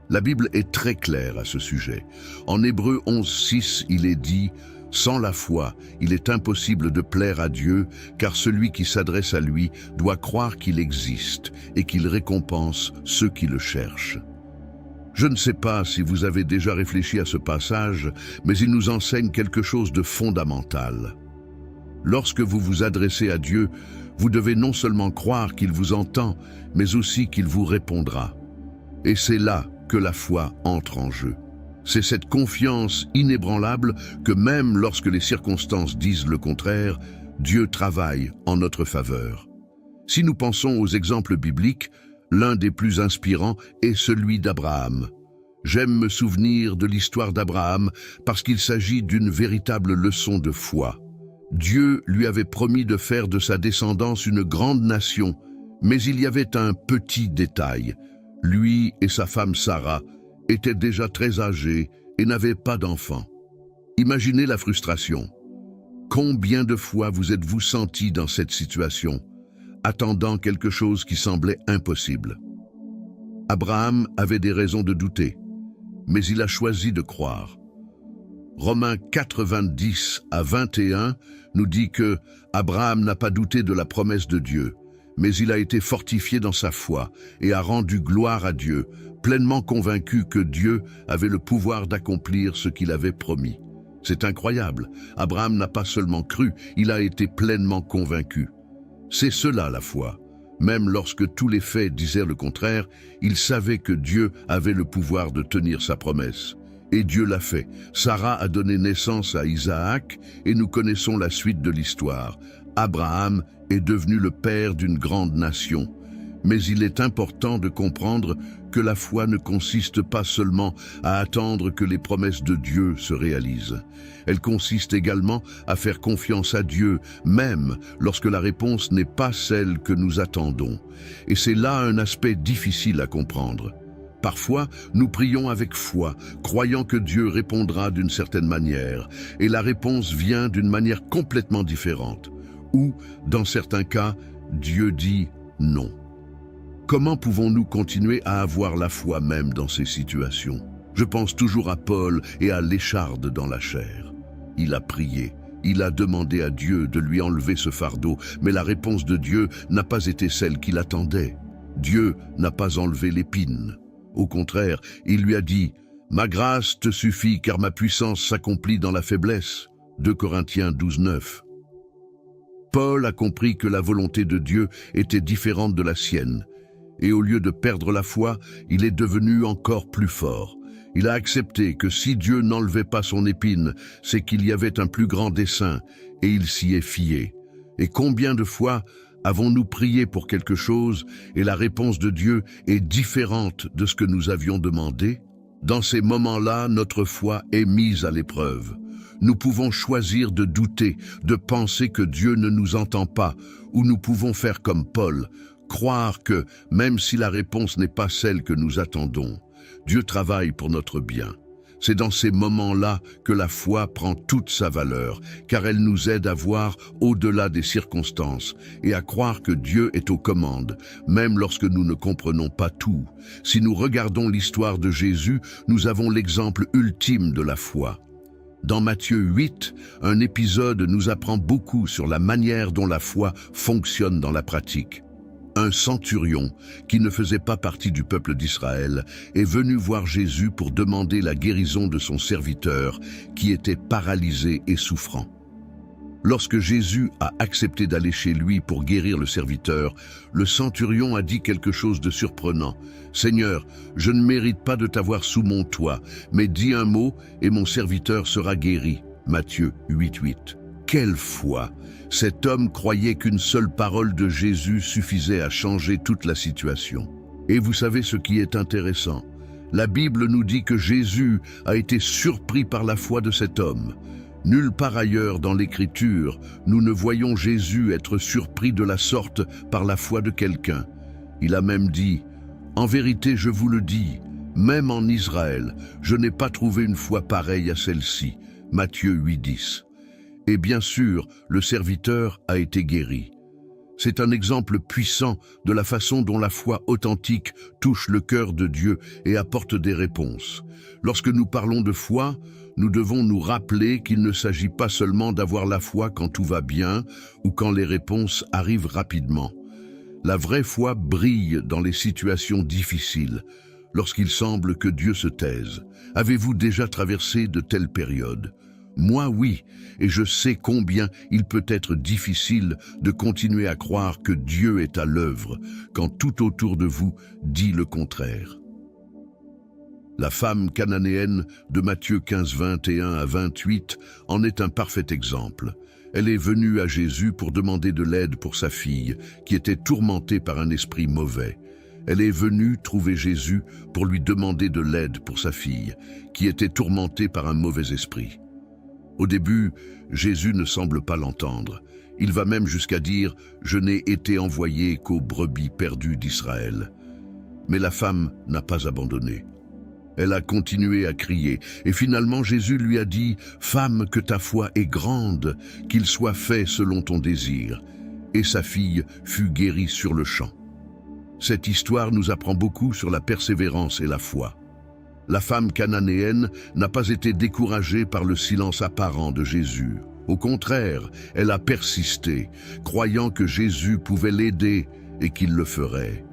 La Bible est très claire à ce sujet. En Hébreux 11:6, il est dit « Sans la foi, il est impossible de plaire à Dieu, car celui qui s'adresse à lui doit croire qu'il existe et qu'il récompense ceux qui le cherchent. » Je ne sais pas si vous avez déjà réfléchi à ce passage, mais il nous enseigne quelque chose de fondamental. Lorsque vous vous adressez à Dieu, vous devez non seulement croire qu'il vous entend, mais aussi qu'il vous répondra. Et c'est là que la foi entre en jeu. C'est cette confiance inébranlable que même lorsque les circonstances disent le contraire, Dieu travaille en notre faveur. Si nous pensons aux exemples bibliques, l'un des plus inspirants est celui d'Abraham. J'aime me souvenir de l'histoire d'Abraham parce qu'il s'agit d'une véritable leçon de foi. Dieu lui avait promis de faire de sa descendance une grande nation, mais il y avait un petit détail. Lui et sa femme Sarah étaient déjà très âgés et n'avaient pas d'enfants. Imaginez la frustration. Combien de fois vous êtes-vous senti dans cette situation, attendant quelque chose qui semblait impossible? Abraham avait des raisons de douter, mais il a choisi de croire. Romains 4:20-21 nous dit que Abraham n'a pas douté de la promesse de Dieu, mais il a été fortifié dans sa foi et a rendu gloire à Dieu, pleinement convaincu que Dieu avait le pouvoir d'accomplir ce qu'il avait promis. C'est incroyable. Abraham n'a pas seulement cru, il a été pleinement convaincu. C'est cela la foi. Même lorsque tous les faits disaient le contraire, il savait que Dieu avait le pouvoir de tenir sa promesse. Et Dieu l'a fait. Sarah a donné naissance à Isaac et nous connaissons la suite de l'histoire. Abraham est devenu le père d'une grande nation. Mais il est important de comprendre que la foi ne consiste pas seulement à attendre que les promesses de Dieu se réalisent. Elle consiste également à faire confiance à Dieu, même lorsque la réponse n'est pas celle que nous attendons. Et c'est là un aspect difficile à comprendre. Parfois, nous prions avec foi, croyant que Dieu répondra d'une certaine manière, et la réponse vient d'une manière complètement différente. Ou, dans certains cas, Dieu dit non. Comment pouvons-nous continuer à avoir la foi même dans ces situations? Je pense toujours à Paul et à l'écharde dans la chair. Il a prié, il a demandé à Dieu de lui enlever ce fardeau, mais la réponse de Dieu n'a pas été celle qu'il attendait. Dieu n'a pas enlevé l'épine. Au contraire, il lui a dit « Ma grâce te suffit car ma puissance s'accomplit dans la faiblesse » 2 Corinthiens 12:9. Paul a compris que la volonté de Dieu était différente de la sienne. Et au lieu de perdre la foi, il est devenu encore plus fort. Il a accepté que si Dieu n'enlevait pas son épine, c'est qu'il y avait un plus grand dessein, et il s'y est fié. Et combien de fois avons-nous prié pour quelque chose, et la réponse de Dieu est différente de ce que nous avions demandé? Dans ces moments-là, notre foi est mise à l'épreuve. Nous pouvons choisir de douter, de penser que Dieu ne nous entend pas, ou nous pouvons faire comme Paul, croire que, même si la réponse n'est pas celle que nous attendons, Dieu travaille pour notre bien. C'est dans ces moments-là que la foi prend toute sa valeur, car elle nous aide à voir au-delà des circonstances et à croire que Dieu est aux commandes, même lorsque nous ne comprenons pas tout. Si nous regardons l'histoire de Jésus, nous avons l'exemple ultime de la foi. Dans Matthieu 8, un épisode nous apprend beaucoup sur la manière dont la foi fonctionne dans la pratique. Un centurion, qui ne faisait pas partie du peuple d'Israël, est venu voir Jésus pour demander la guérison de son serviteur, qui était paralysé et souffrant. Lorsque Jésus a accepté d'aller chez lui pour guérir le serviteur, le centurion a dit quelque chose de surprenant. « Seigneur, je ne mérite pas de t'avoir sous mon toit, mais dis un mot et mon serviteur sera guéri. » Matthieu 8:8. Quelle foi! Cet homme croyait qu'une seule parole de Jésus suffisait à changer toute la situation. Et vous savez ce qui est intéressant? La Bible nous dit que Jésus a été surpris par la foi de cet homme. Nulle part ailleurs dans l'Écriture, nous ne voyons Jésus être surpris de la sorte par la foi de quelqu'un. Il a même dit « En vérité, je vous le dis, même en Israël, je n'ai pas trouvé une foi pareille à celle-ci. » Matthieu 8:10. Et bien sûr, le serviteur a été guéri. C'est un exemple puissant de la façon dont la foi authentique touche le cœur de Dieu et apporte des réponses. Lorsque nous parlons de foi, nous devons nous rappeler qu'il ne s'agit pas seulement d'avoir la foi quand tout va bien ou quand les réponses arrivent rapidement. La vraie foi brille dans les situations difficiles, lorsqu'il semble que Dieu se taise. Avez-vous déjà traversé de telles périodes? Moi, oui, et je sais combien il peut être difficile de continuer à croire que Dieu est à l'œuvre quand tout autour de vous dit le contraire. La femme cananéenne de Matthieu 15, 21 à 28 en est un parfait exemple. Elle est venue à Jésus pour demander de l'aide pour sa fille, qui était tourmentée par un esprit mauvais. Elle est venue trouver Jésus pour lui demander de l'aide pour sa fille, qui était tourmentée par un mauvais esprit. Au début, Jésus ne semble pas l'entendre. Il va même jusqu'à dire « Je n'ai été envoyé qu'aux brebis perdues d'Israël ». Mais la femme n'a pas abandonné. Elle a continué à crier, et finalement Jésus lui a dit « Femme, que ta foi est grande, qu'il soit fait selon ton désir ». Et sa fille fut guérie sur le champ. Cette histoire nous apprend beaucoup sur la persévérance et la foi. La femme cananéenne n'a pas été découragée par le silence apparent de Jésus. Au contraire, elle a persisté, croyant que Jésus pouvait l'aider et qu'il le ferait.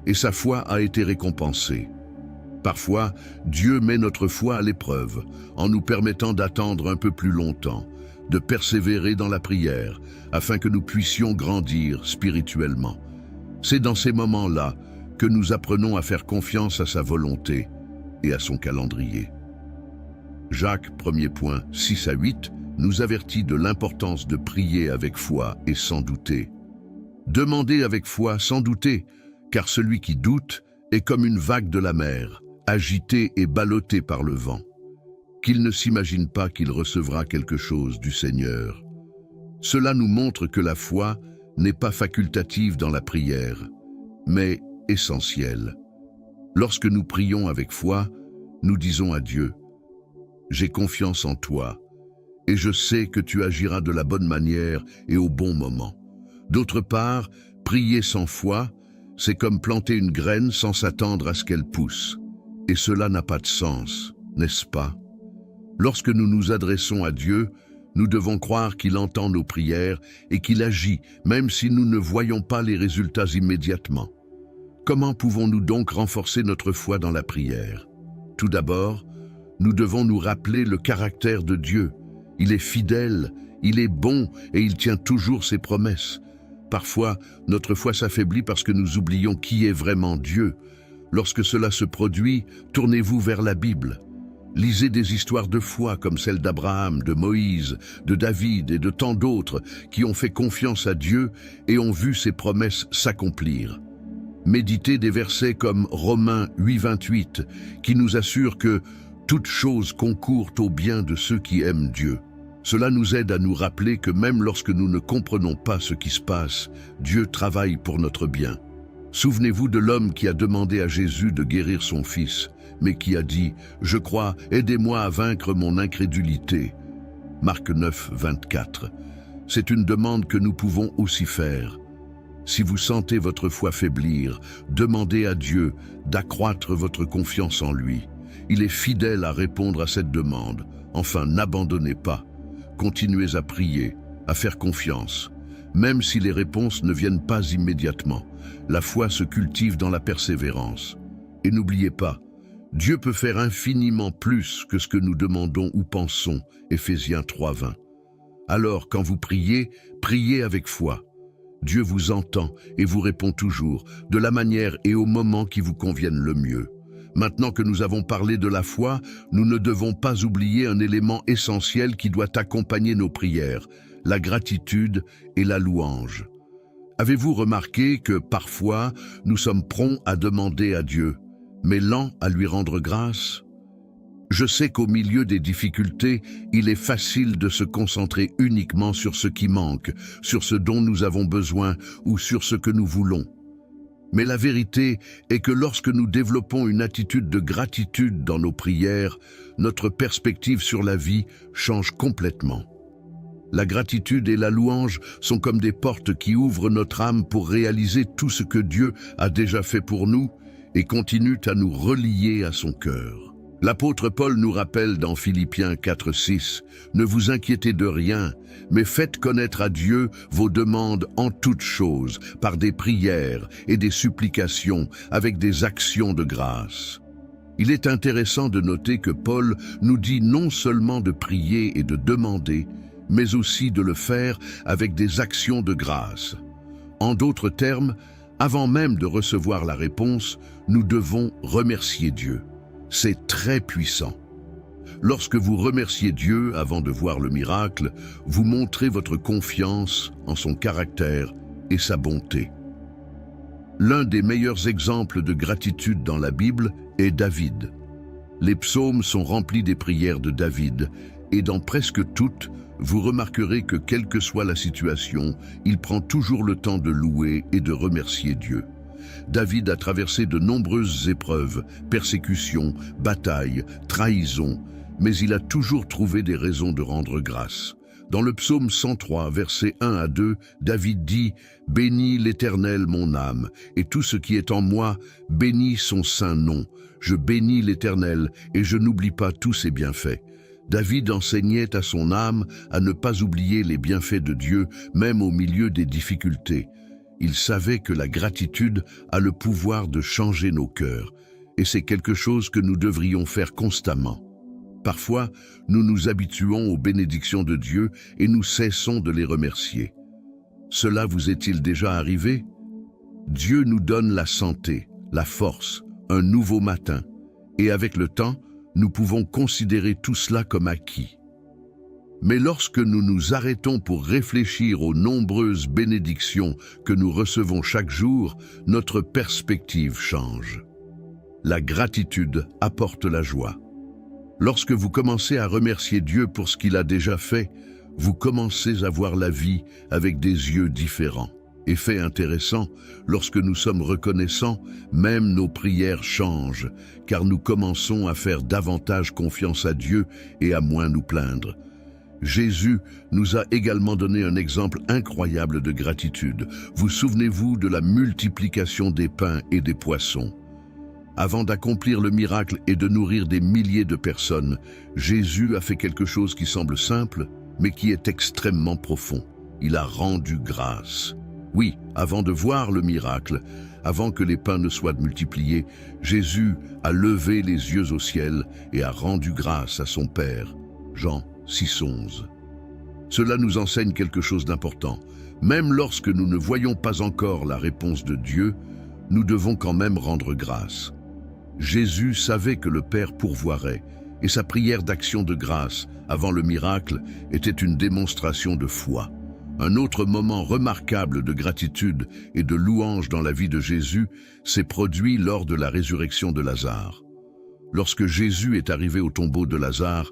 Et sa foi a été récompensée. Parfois, Dieu met notre foi à l'épreuve, en nous permettant d'attendre un peu plus longtemps, de persévérer dans la prière, afin que nous puissions grandir spirituellement. C'est dans ces moments-là que nous apprenons à faire confiance à sa volonté et à son calendrier. Jacques, 1er point, 6 à 8, nous avertit de l'importance de prier avec foi et sans douter. Demandez avec foi sans douter, car celui qui doute est comme une vague de la mer, agité et ballotté par le vent. Qu'il ne s'imagine pas qu'il recevra quelque chose du Seigneur. Cela nous montre que la foi n'est pas facultative dans la prière, mais essentielle. Lorsque nous prions avec foi, nous disons à Dieu, « J'ai confiance en toi, et je sais que tu agiras de la bonne manière et au bon moment. » D'autre part, prier sans foi, c'est comme planter une graine sans s'attendre à ce qu'elle pousse. Et cela n'a pas de sens, n'est-ce pas? Lorsque nous nous adressons à Dieu, nous devons croire qu'il entend nos prières et qu'il agit, même si nous ne voyons pas les résultats immédiatement. Comment pouvons-nous donc renforcer notre foi dans la prière? Tout d'abord, nous devons nous rappeler le caractère de Dieu. Il est fidèle, il est bon et il tient toujours ses promesses. Parfois, notre foi s'affaiblit parce que nous oublions qui est vraiment Dieu. Lorsque cela se produit, tournez-vous vers la Bible. Lisez des histoires de foi comme celle d'Abraham, de Moïse, de David et de tant d'autres qui ont fait confiance à Dieu et ont vu ses promesses s'accomplir. Méditez des versets comme Romains 8:28 qui nous assurent que toute chose concourt au bien de ceux qui aiment Dieu. Cela nous aide à nous rappeler que même lorsque nous ne comprenons pas ce qui se passe, Dieu travaille pour notre bien. Souvenez-vous de l'homme qui a demandé à Jésus de guérir son fils, mais qui a dit « Je crois, aidez-moi à vaincre mon incrédulité ». Marc 9:24. C'est une demande que nous pouvons aussi faire. Si vous sentez votre foi faiblir, demandez à Dieu d'accroître votre confiance en lui. Il est fidèle à répondre à cette demande. Enfin, n'abandonnez pas. Continuez à prier, à faire confiance. Même si les réponses ne viennent pas immédiatement, la foi se cultive dans la persévérance. Et n'oubliez pas, Dieu peut faire infiniment plus que ce que nous demandons ou pensons, Éphésiens 3:20. Alors, quand vous priez, priez avec foi. Dieu vous entend et vous répond toujours, de la manière et au moment qui vous conviennent le mieux. Maintenant que nous avons parlé de la foi, nous ne devons pas oublier un élément essentiel qui doit accompagner nos prières, la gratitude et la louange. Avez-vous remarqué que parfois, nous sommes prompts à demander à Dieu, mais lents à lui rendre grâce? Je sais qu'au milieu des difficultés, il est facile de se concentrer uniquement sur ce qui manque, sur ce dont nous avons besoin ou sur ce que nous voulons. Mais la vérité est que lorsque nous développons une attitude de gratitude dans nos prières, notre perspective sur la vie change complètement. La gratitude et la louange sont comme des portes qui ouvrent notre âme pour réaliser tout ce que Dieu a déjà fait pour nous et continuent à nous relier à son cœur. L'apôtre Paul nous rappelle dans Philippiens 4:6, « Ne vous inquiétez de rien, mais faites connaître à Dieu vos demandes en toutes choses, par des prières et des supplications, avec des actions de grâce. » Il est intéressant de noter que Paul nous dit non seulement de prier et de demander, mais aussi de le faire avec des actions de grâce. En d'autres termes, avant même de recevoir la réponse, nous devons remercier Dieu. C'est très puissant. Lorsque vous remerciez Dieu avant de voir le miracle, vous montrez votre confiance en son caractère et sa bonté. L'un des meilleurs exemples de gratitude dans la Bible est David. Les psaumes sont remplis des prières de David, et dans presque toutes, vous remarquerez que quelle que soit la situation, il prend toujours le temps de louer et de remercier Dieu. David a traversé de nombreuses épreuves, persécutions, batailles, trahisons, mais il a toujours trouvé des raisons de rendre grâce. Dans le psaume 103, versets 1 à 2, David dit « Bénis l'Éternel mon âme, et tout ce qui est en moi, bénis son saint nom. Je bénis l'Éternel, et je n'oublie pas tous ses bienfaits. » David enseignait à son âme à ne pas oublier les bienfaits de Dieu, même au milieu des difficultés. Il savait que la gratitude a le pouvoir de changer nos cœurs, et c'est quelque chose que nous devrions faire constamment. Parfois, nous nous habituons aux bénédictions de Dieu et nous cessons de les remercier. Cela vous est-il déjà arrivé? Dieu nous donne la santé, la force, un nouveau matin, et avec le temps, nous pouvons considérer tout cela comme acquis. Mais lorsque nous nous arrêtons pour réfléchir aux nombreuses bénédictions que nous recevons chaque jour, notre perspective change. La gratitude apporte la joie. Lorsque vous commencez à remercier Dieu pour ce qu'il a déjà fait, vous commencez à voir la vie avec des yeux différents. Effet intéressant, lorsque nous sommes reconnaissants, même nos prières changent, car nous commençons à faire davantage confiance à Dieu et à moins nous plaindre. Jésus nous a également donné un exemple incroyable de gratitude. Vous souvenez-vous de la multiplication des pains et des poissons? Avant d'accomplir le miracle et de nourrir des milliers de personnes, Jésus a fait quelque chose qui semble simple, mais qui est extrêmement profond. Il a rendu grâce. Oui, avant de voir le miracle, avant que les pains ne soient multipliés, Jésus a levé les yeux au ciel et a rendu grâce à son Père. Jean 6,11. Cela nous enseigne quelque chose d'important. Même lorsque nous ne voyons pas encore la réponse de Dieu, nous devons quand même rendre grâce. Jésus savait que le Père pourvoirait, et sa prière d'action de grâce avant le miracle était une démonstration de foi. Un autre moment remarquable de gratitude et de louange dans la vie de Jésus s'est produit lors de la résurrection de Lazare. Lorsque Jésus est arrivé au tombeau de Lazare,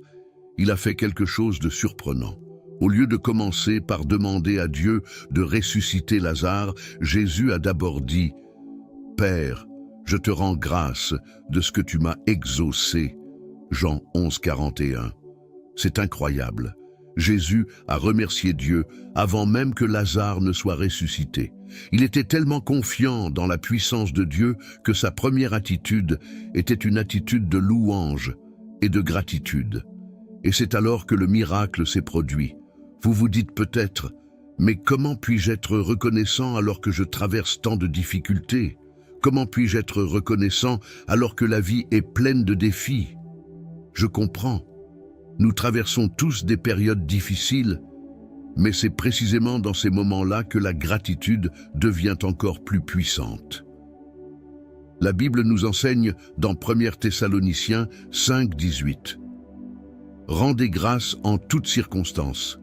il a fait quelque chose de surprenant. Au lieu de commencer par demander à Dieu de ressusciter Lazare, Jésus a d'abord dit « Père, je te rends grâce de ce que tu m'as exaucé. » Jean 11,41. C'est incroyable. Jésus a remercié Dieu avant même que Lazare ne soit ressuscité. Il était tellement confiant dans la puissance de Dieu que sa première attitude était une attitude de louange et de gratitude. Et c'est alors que le miracle s'est produit. Vous vous dites peut-être, mais comment puis-je être reconnaissant alors que je traverse tant de difficultés? Comment puis-je être reconnaissant alors que la vie est pleine de défis? Je comprends. Nous traversons tous des périodes difficiles, mais c'est précisément dans ces moments-là que la gratitude devient encore plus puissante. La Bible nous enseigne dans 1 Thessaloniciens 5,18. « Rendez grâce en toutes circonstances,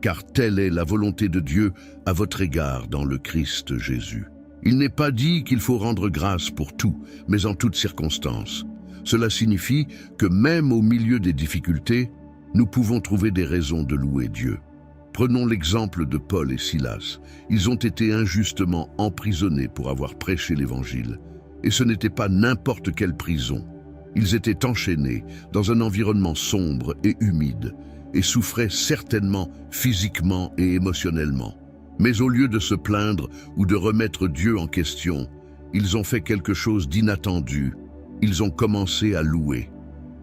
car telle est la volonté de Dieu à votre égard dans le Christ Jésus. » Il n'est pas dit qu'il faut rendre grâce pour tout, mais en toutes circonstances. Cela signifie que même au milieu des difficultés, nous pouvons trouver des raisons de louer Dieu. Prenons l'exemple de Paul et Silas. Ils ont été injustement emprisonnés pour avoir prêché l'Évangile. Et ce n'était pas n'importe quelle prison. Ils étaient enchaînés dans un environnement sombre et humide et souffraient certainement physiquement et émotionnellement. Mais au lieu de se plaindre ou de remettre Dieu en question, ils ont fait quelque chose d'inattendu. Ils ont commencé à louer.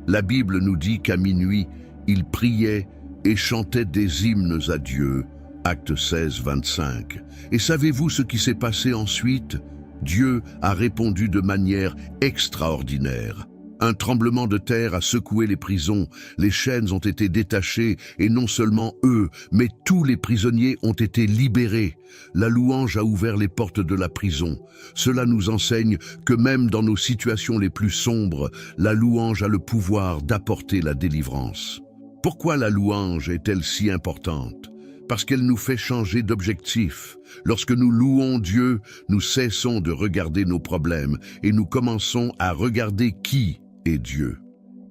La Bible nous dit qu'à minuit, ils priaient et chantaient des hymnes à Dieu. Acte 16, 25. Et savez-vous ce qui s'est passé ensuite? Dieu a répondu de manière extraordinaire. Un tremblement de terre a secoué les prisons, les chaînes ont été détachées et non seulement eux, mais tous les prisonniers ont été libérés. La louange a ouvert les portes de la prison. Cela nous enseigne que même dans nos situations les plus sombres, la louange a le pouvoir d'apporter la délivrance. Pourquoi la louange est-elle si importante? Parce qu'elle nous fait changer d'objectif. Lorsque nous louons Dieu, nous cessons de regarder nos problèmes et nous commençons à regarder qui est Dieu.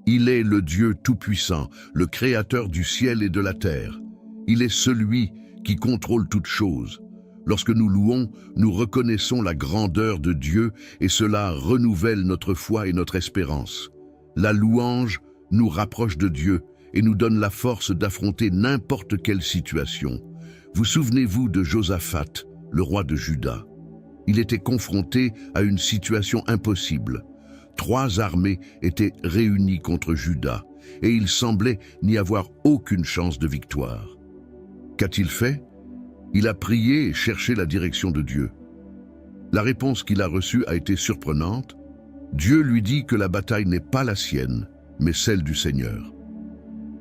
Il est le Dieu tout-puissant, le créateur du ciel et de la terre. Il est celui qui contrôle toutes choses. Lorsque nous louons, nous reconnaissons la grandeur de Dieu et cela renouvelle notre foi et notre espérance. La louange nous rapproche de Dieu et nous donne la force d'affronter n'importe quelle situation. Vous souvenez-vous de Josaphat, le roi de Juda? Il était confronté à une situation impossible. 3 armées étaient réunies contre Juda et il semblait n'y avoir aucune chance de victoire. Qu'a-t-il fait? Il a prié et cherché la direction de Dieu. La réponse qu'il a reçue a été surprenante. Dieu lui dit que la bataille n'est pas la sienne, mais celle du Seigneur.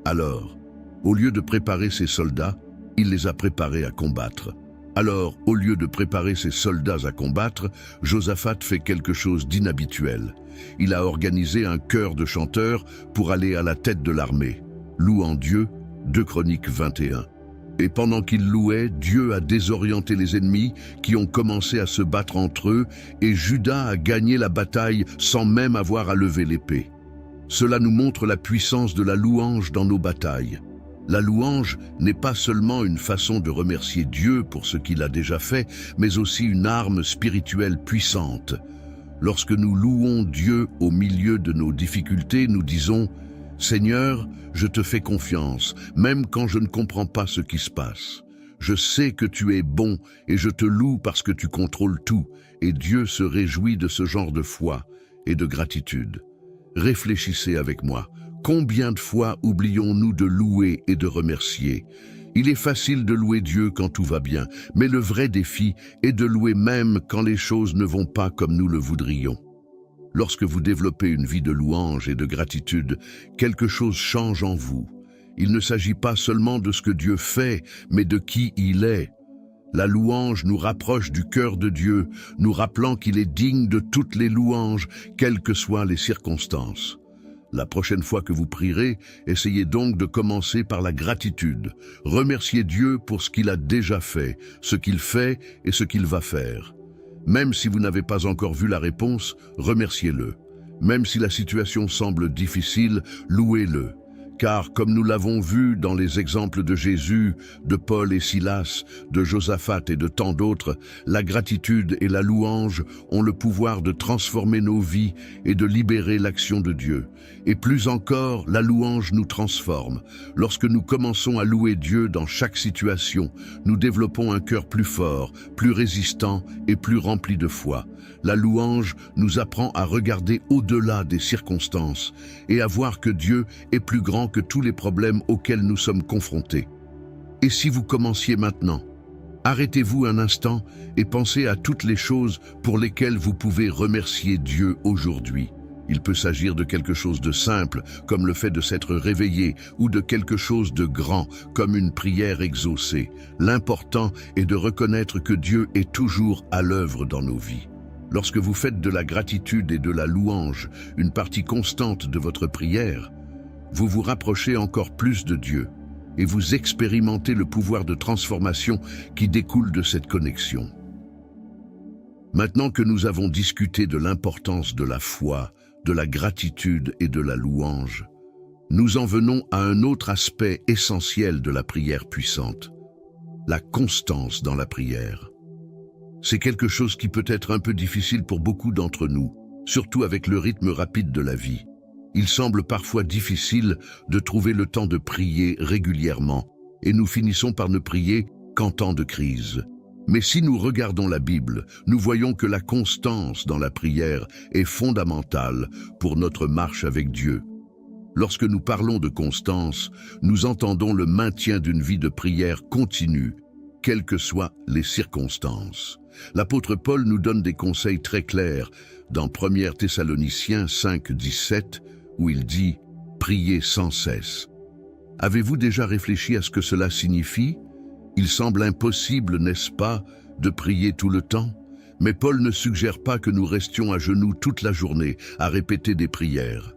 Alors, au lieu de préparer ses soldats, il les a préparés à combattre. Alors, au lieu de préparer ses soldats à combattre, Josaphat fait quelque chose d'inhabituel. Il a organisé un chœur de chanteurs pour aller à la tête de l'armée, louant Dieu 2 Chroniques 21. Et pendant qu'il louait, Dieu a désorienté les ennemis qui ont commencé à se battre entre eux, et Juda a gagné la bataille sans même avoir à lever l'épée. Cela nous montre la puissance de la louange dans nos batailles. La louange n'est pas seulement une façon de remercier Dieu pour ce qu'il a déjà fait, mais aussi une arme spirituelle puissante. Lorsque nous louons Dieu au milieu de nos difficultés, nous disons « Seigneur, je te fais confiance, même quand je ne comprends pas ce qui se passe. Je sais que tu es bon et je te loue parce que tu contrôles tout, et Dieu se réjouit de ce genre de foi et de gratitude. » Réfléchissez avec moi. Combien de fois oublions-nous de louer et de remercier? Il est facile de louer Dieu quand tout va bien, mais le vrai défi est de louer même quand les choses ne vont pas comme nous le voudrions. Lorsque vous développez une vie de louange et de gratitude, quelque chose change en vous. Il ne s'agit pas seulement de ce que Dieu fait, mais de qui il est. La louange nous rapproche du cœur de Dieu, nous rappelant qu'il est digne de toutes les louanges, quelles que soient les circonstances. La prochaine fois que vous prierez, essayez donc de commencer par la gratitude. Remerciez Dieu pour ce qu'il a déjà fait, ce qu'il fait et ce qu'il va faire. Même si vous n'avez pas encore vu la réponse, remerciez-le. Même si la situation semble difficile, louez-le. Car comme nous l'avons vu dans les exemples de Jésus, de Paul et Silas, de Josaphat et de tant d'autres, la gratitude et la louange ont le pouvoir de transformer nos vies et de libérer l'action de Dieu. Et plus encore, la louange nous transforme. Lorsque nous commençons à louer Dieu dans chaque situation, nous développons un cœur plus fort, plus résistant et plus rempli de foi. La louange nous apprend à regarder au-delà des circonstances et à voir que Dieu est plus grand que tous les problèmes auxquels nous sommes confrontés. Et si vous commenciez maintenant? Arrêtez-vous un instant et pensez à toutes les choses pour lesquelles vous pouvez remercier Dieu aujourd'hui. Il peut s'agir de quelque chose de simple, comme le fait de s'être réveillé, ou de quelque chose de grand, comme une prière exaucée. L'important est de reconnaître que Dieu est toujours à l'œuvre dans nos vies. Lorsque vous faites de la gratitude et de la louange une partie constante de votre prière, vous vous rapprochez encore plus de Dieu et vous expérimentez le pouvoir de transformation qui découle de cette connexion. Maintenant que nous avons discuté de l'importance de la foi, de la gratitude et de la louange, nous en venons à un autre aspect essentiel de la prière puissante, la constance dans la prière. C'est quelque chose qui peut être un peu difficile pour beaucoup d'entre nous, surtout avec le rythme rapide de la vie. Il semble parfois difficile de trouver le temps de prier régulièrement, et nous finissons par ne prier qu'en temps de crise. Mais si nous regardons la Bible, nous voyons que la constance dans la prière est fondamentale pour notre marche avec Dieu. Lorsque nous parlons de constance, nous entendons le maintien d'une vie de prière continue, quelles que soient les circonstances. L'apôtre Paul nous donne des conseils très clairs dans 1 Thessaloniciens 5, 17, où il dit « Priez sans cesse ». Avez-vous déjà réfléchi à ce que cela signifie? Il semble impossible, n'est-ce pas, de prier tout le temps? Mais Paul ne suggère pas que nous restions à genoux toute la journée à répéter des prières.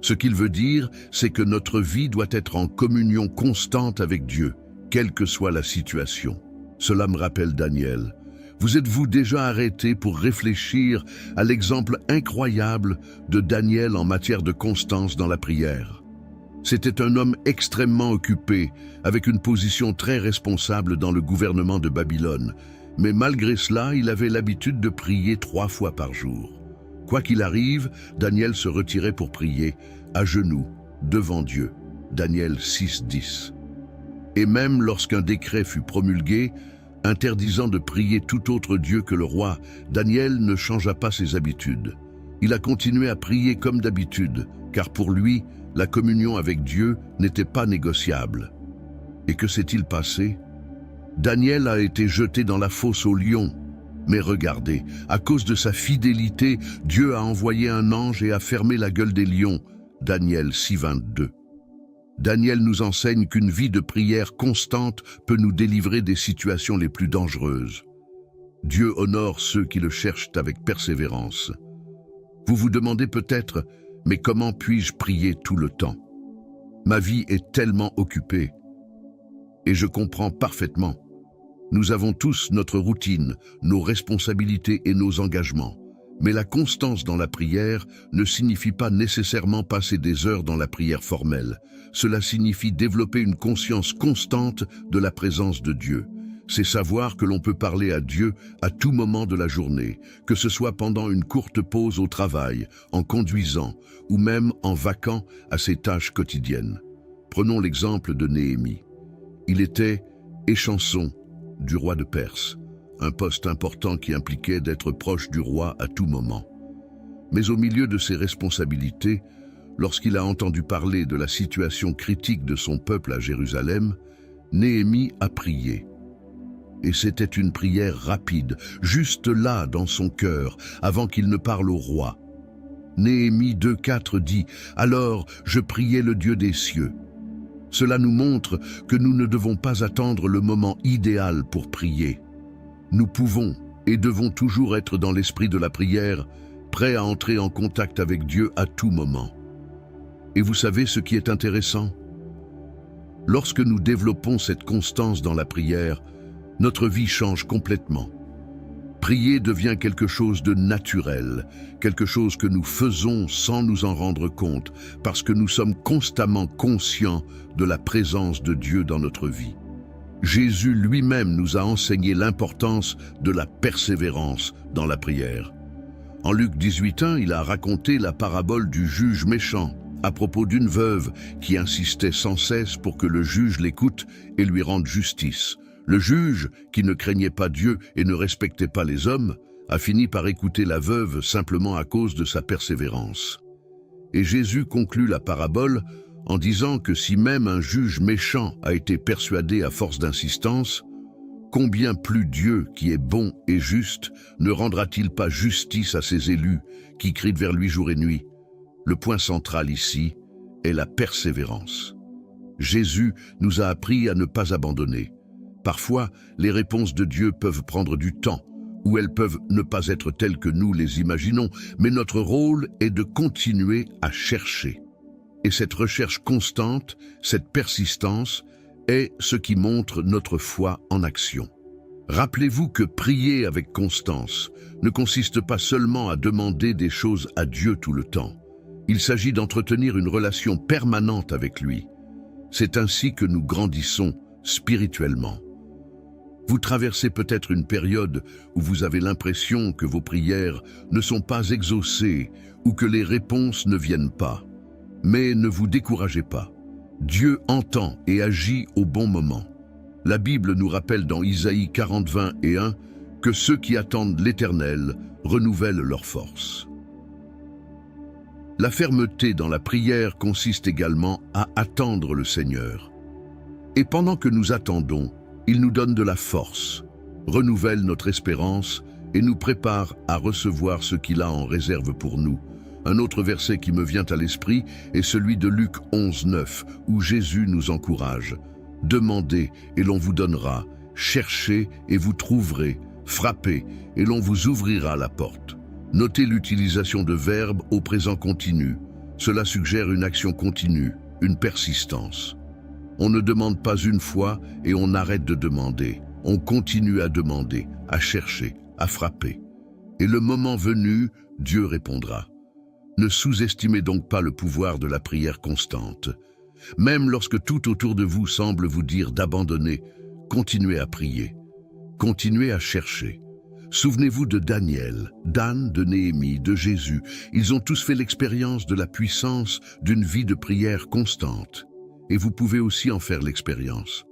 Ce qu'il veut dire, c'est que notre vie doit être en communion constante avec Dieu, quelle que soit la situation. Cela me rappelle Daniel. Vous êtes-vous déjà arrêté pour réfléchir à l'exemple incroyable de Daniel en matière de constance dans la prière? C'était un homme extrêmement occupé, avec une position très responsable dans le gouvernement de Babylone. Mais malgré cela, il avait l'habitude de prier 3 fois par jour. Quoi qu'il arrive, Daniel se retirait pour prier, à genoux, devant Dieu. Daniel 6, 10. Et même lorsqu'un décret fut promulgué, interdisant de prier tout autre Dieu que le roi, Daniel ne changea pas ses habitudes. Il a continué à prier comme d'habitude, car pour lui, la communion avec Dieu n'était pas négociable. Et que s'est-il passé? Daniel a été jeté dans la fosse aux lions. Mais regardez, à cause de sa fidélité, Dieu a envoyé un ange et a fermé la gueule des lions. Daniel 6, 22. Daniel nous enseigne qu'une vie de prière constante peut nous délivrer des situations les plus dangereuses. Dieu honore ceux qui le cherchent avec persévérance. Vous vous demandez peut-être, mais comment puis-je prier tout le temps? Ma vie est tellement occupée. Et je comprends parfaitement. Nous avons tous notre routine, nos responsabilités et nos engagements. Mais la constance dans la prière ne signifie pas nécessairement passer des heures dans la prière formelle. Cela signifie développer une conscience constante de la présence de Dieu. C'est savoir que l'on peut parler à Dieu à tout moment de la journée, que ce soit pendant une courte pause au travail, en conduisant, ou même en vaquant à ses tâches quotidiennes. Prenons l'exemple de Néhémie. Il était échanson du roi de Perse, un poste important qui impliquait d'être proche du roi à tout moment. Mais au milieu de ses responsabilités, lorsqu'il a entendu parler de la situation critique de son peuple à Jérusalem, Néhémie a prié. Et c'était une prière rapide, juste là dans son cœur, avant qu'il ne parle au roi. Néhémie 2,4 dit « Alors je priai le Dieu des cieux ». Cela nous montre que nous ne devons pas attendre le moment idéal pour prier. Nous pouvons et devons toujours être dans l'esprit de la prière, prêts à entrer en contact avec Dieu à tout moment. Et vous savez ce qui est intéressant? Lorsque nous développons cette constance dans la prière, notre vie change complètement. Prier devient quelque chose de naturel, quelque chose que nous faisons sans nous en rendre compte, parce que nous sommes constamment conscients de la présence de Dieu dans notre vie. Jésus lui-même nous a enseigné l'importance de la persévérance dans la prière. En Luc 18:1, il a raconté la parabole du juge méchant, à propos d'une veuve qui insistait sans cesse pour que le juge l'écoute et lui rende justice. Le juge, qui ne craignait pas Dieu et ne respectait pas les hommes, a fini par écouter la veuve simplement à cause de sa persévérance. Et Jésus conclut la parabole en disant que si même un juge méchant a été persuadé à force d'insistance, combien plus Dieu, qui est bon et juste, ne rendra-t-il pas justice à ses élus qui crient vers lui jour et nuit? Le point central ici est la persévérance. Jésus nous a appris à ne pas abandonner. Parfois, les réponses de Dieu peuvent prendre du temps, ou elles peuvent ne pas être telles que nous les imaginons, mais notre rôle est de continuer à chercher. Et cette recherche constante, cette persistance, est ce qui montre notre foi en action. Rappelez-vous que prier avec constance ne consiste pas seulement à demander des choses à Dieu tout le temps. Il s'agit d'entretenir une relation permanente avec lui. C'est ainsi que nous grandissons spirituellement. Vous traversez peut-être une période où vous avez l'impression que vos prières ne sont pas exaucées ou que les réponses ne viennent pas. Mais ne vous découragez pas. Dieu entend et agit au bon moment. La Bible nous rappelle dans Isaïe 40:20 que ceux qui attendent l'Éternel renouvellent leur force. La fermeté dans la prière consiste également à attendre le Seigneur. Et pendant que nous attendons, il nous donne de la force, renouvelle notre espérance et nous prépare à recevoir ce qu'il a en réserve pour nous. Un autre verset qui me vient à l'esprit est celui de Luc 11:9, où Jésus nous encourage. « Demandez et l'on vous donnera, cherchez et vous trouverez, frappez et l'on vous ouvrira la porte. » Notez l'utilisation de verbes au présent continu. Cela suggère une action continue, une persistance. On ne demande pas une fois et on arrête de demander. On continue à demander, à chercher, à frapper. Et le moment venu, Dieu répondra. Ne sous-estimez donc pas le pouvoir de la prière constante. Même lorsque tout autour de vous semble vous dire d'abandonner, continuez à prier. Continuez à chercher. Souvenez-vous de Daniel, d'Anne, de Néhémie, de Jésus. Ils ont tous fait l'expérience de la puissance d'une vie de prière constante. Et vous pouvez aussi en faire l'expérience.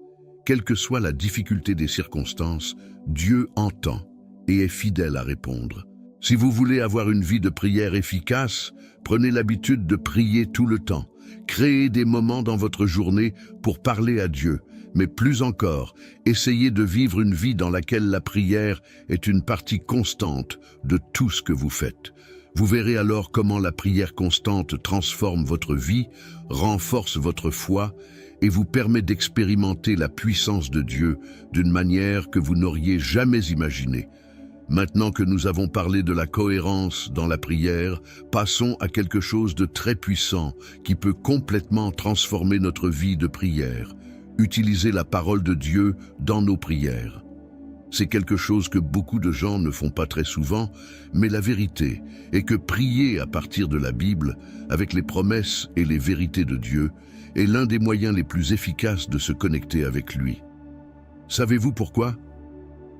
Quelle que soit la difficulté des circonstances, Dieu entend et est fidèle à répondre. Si vous voulez avoir une vie de prière efficace, prenez l'habitude de prier tout le temps. Créez des moments dans votre journée pour parler à Dieu. Mais plus encore, essayez de vivre une vie dans laquelle la prière est une partie constante de tout ce que vous faites. Vous verrez alors comment la prière constante transforme votre vie, renforce votre foi et vous permet d'expérimenter la puissance de Dieu d'une manière que vous n'auriez jamais imaginée. Maintenant que nous avons parlé de la cohérence dans la prière, passons à quelque chose de très puissant qui peut complètement transformer notre vie de prière. Utiliser la parole de Dieu dans nos prières. C'est quelque chose que beaucoup de gens ne font pas très souvent, mais la vérité est que prier à partir de la Bible, avec les promesses et les vérités de Dieu, est l'un des moyens les plus efficaces de se connecter avec lui. Savez-vous pourquoi ?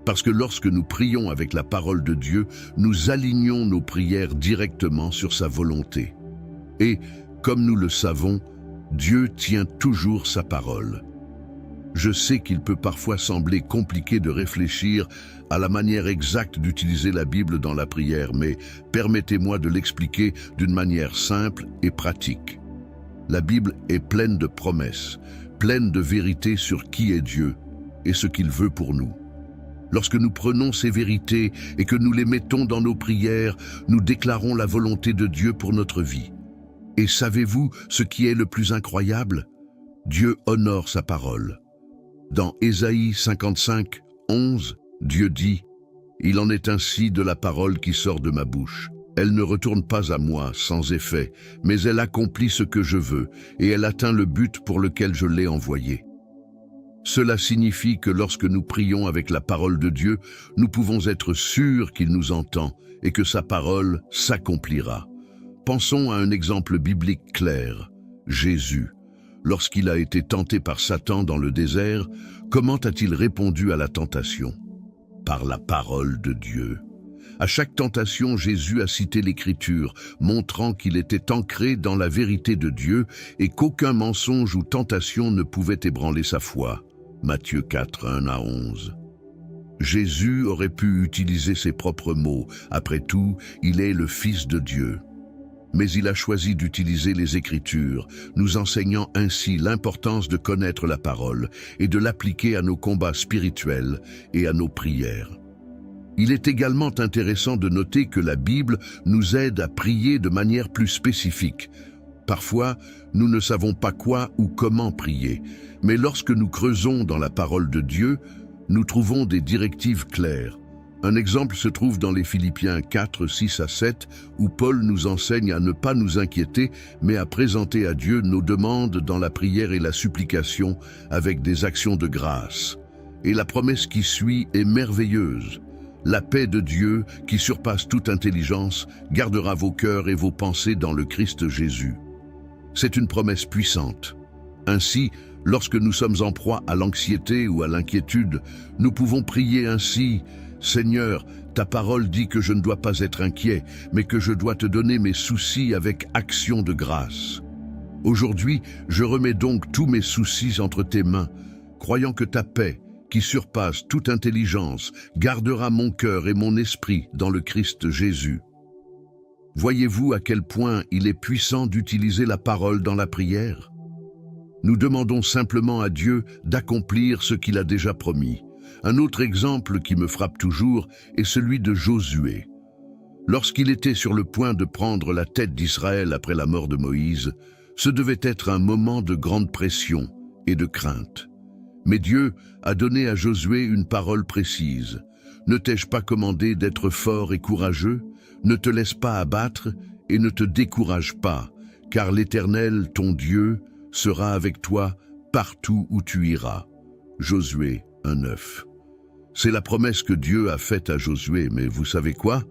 Parce que lorsque nous prions avec la parole de Dieu, nous alignons nos prières directement sur sa volonté. Et, comme nous le savons, Dieu tient toujours sa parole. Je sais qu'il peut parfois sembler compliqué de réfléchir à la manière exacte d'utiliser la Bible dans la prière, mais permettez-moi de l'expliquer d'une manière simple et pratique. La Bible est pleine de promesses, pleine de vérités sur qui est Dieu et ce qu'il veut pour nous. Lorsque nous prenons ces vérités et que nous les mettons dans nos prières, nous déclarons la volonté de Dieu pour notre vie. Et savez-vous ce qui est le plus incroyable ? Dieu honore sa parole. Dans Ésaïe 55, 11, Dieu dit « Il en est ainsi de la parole qui sort de ma bouche. Elle ne retourne pas à moi sans effet, mais elle accomplit ce que je veux, et elle atteint le but pour lequel je l'ai envoyée. » Cela signifie que lorsque nous prions avec la parole de Dieu, nous pouvons être sûrs qu'il nous entend et que sa parole s'accomplira. Pensons à un exemple biblique clair, Jésus. Lorsqu'il a été tenté par Satan dans le désert, comment a-t-il répondu à la tentation? Par la parole de Dieu. À chaque tentation, Jésus a cité l'Écriture, montrant qu'il était ancré dans la vérité de Dieu et qu'aucun mensonge ou tentation ne pouvait ébranler sa foi. Matthieu 4, 1 à 11. Jésus aurait pu utiliser ses propres mots. Après tout, il est le Fils de Dieu. Mais il a choisi d'utiliser les Écritures, nous enseignant ainsi l'importance de connaître la parole et de l'appliquer à nos combats spirituels et à nos prières. Il est également intéressant de noter que la Bible nous aide à prier de manière plus spécifique. Parfois, nous ne savons pas quoi ou comment prier, mais lorsque nous creusons dans la parole de Dieu, nous trouvons des directives claires. Un exemple se trouve dans les Philippiens 4, 6 à 7, où Paul nous enseigne à ne pas nous inquiéter, mais à présenter à Dieu nos demandes dans la prière et la supplication avec des actions de grâce. Et la promesse qui suit est merveilleuse. La paix de Dieu, qui surpasse toute intelligence, gardera vos cœurs et vos pensées dans le Christ Jésus. C'est une promesse puissante. Ainsi, lorsque nous sommes en proie à l'anxiété ou à l'inquiétude, nous pouvons prier ainsi: Seigneur, ta parole dit que je ne dois pas être inquiet, mais que je dois te donner mes soucis avec action de grâce. Aujourd'hui, je remets donc tous mes soucis entre tes mains, croyant que ta paix, qui surpasse toute intelligence, gardera mon cœur et mon esprit dans le Christ Jésus. Voyez-vous à quel point il est puissant d'utiliser la parole dans la prière? Nous demandons simplement à Dieu d'accomplir ce qu'il a déjà promis. Un autre exemple qui me frappe toujours est celui de Josué. Lorsqu'il était sur le point de prendre la tête d'Israël après la mort de Moïse, ce devait être un moment de grande pression et de crainte. Mais Dieu a donné à Josué une parole précise. Ne t'ai-je pas commandé d'être fort et courageux? Ne te laisse pas abattre et ne te décourage pas, car l'Éternel, ton Dieu, sera avec toi partout où tu iras. Josué 1:9. C'est la promesse que Dieu a faite à Josué, mais vous savez quoi?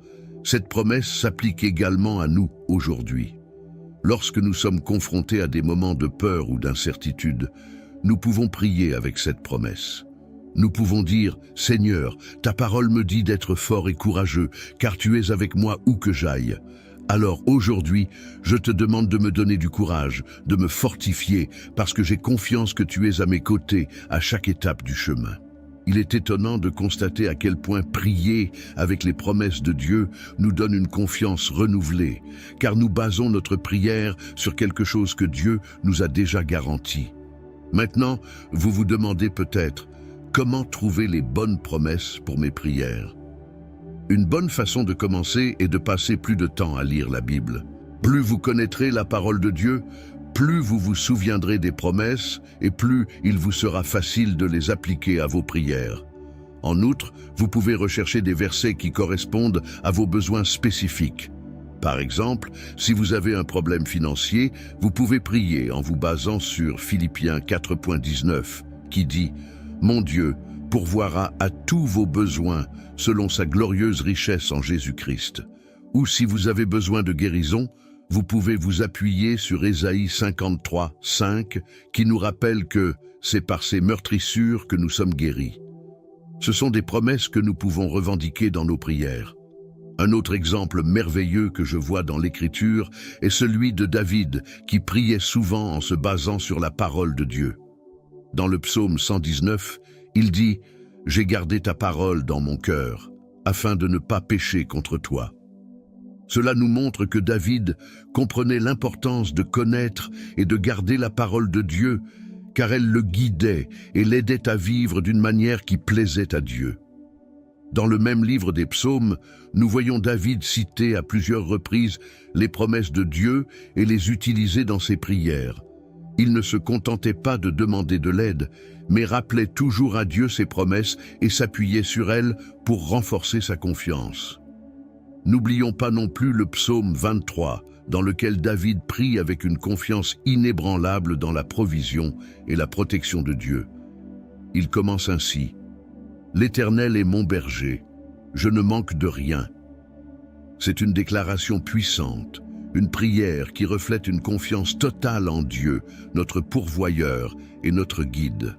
Cette promesse s'applique également à nous aujourd'hui. Lorsque nous sommes confrontés à des moments de peur ou d'incertitude, nous pouvons prier avec cette promesse. Nous pouvons dire: Seigneur, ta parole me dit d'être fort et courageux, car tu es avec moi où que j'aille. Alors aujourd'hui, je te demande de me donner du courage, de me fortifier, parce que j'ai confiance que tu es à mes côtés à chaque étape du chemin. Il est étonnant de constater à quel point prier avec les promesses de Dieu nous donne une confiance renouvelée, car nous basons notre prière sur quelque chose que Dieu nous a déjà garanti. Maintenant, vous vous demandez peut-être: comment trouver les bonnes promesses pour mes prières? Une bonne façon de commencer est de passer plus de temps à lire la Bible. Plus vous connaîtrez la parole de Dieu, plus vous vous souviendrez des promesses et plus il vous sera facile de les appliquer à vos prières. En outre, vous pouvez rechercher des versets qui correspondent à vos besoins spécifiques. Par exemple, si vous avez un problème financier, vous pouvez prier en vous basant sur Philippiens 4.19, qui dit « Mon Dieu pourvoira à tous vos besoins selon sa glorieuse richesse en Jésus-Christ ». Ou si vous avez besoin de guérison, vous pouvez vous appuyer sur Ésaïe 53.5, qui nous rappelle que c'est par ses meurtrissures que nous sommes guéris. Ce sont des promesses que nous pouvons revendiquer dans nos prières. Un autre exemple merveilleux que je vois dans l'Écriture est celui de David, qui priait souvent en se basant sur la parole de Dieu. Dans le psaume 119, il dit « J'ai gardé ta parole dans mon cœur, afin de ne pas pécher contre toi ». Cela nous montre que David comprenait l'importance de connaître et de garder la parole de Dieu, car elle le guidait et l'aidait à vivre d'une manière qui plaisait à Dieu. Dans le même livre des psaumes, nous voyons David citer à plusieurs reprises les promesses de Dieu et les utiliser dans ses prières. Il ne se contentait pas de demander de l'aide, mais rappelait toujours à Dieu ses promesses et s'appuyait sur elles pour renforcer sa confiance. N'oublions pas non plus le psaume 23, dans lequel David prie avec une confiance inébranlable dans la provision et la protection de Dieu. Il commence ainsi. « L'Éternel est mon berger, je ne manque de rien ». C'est une déclaration puissante, une prière qui reflète une confiance totale en Dieu, notre pourvoyeur et notre guide.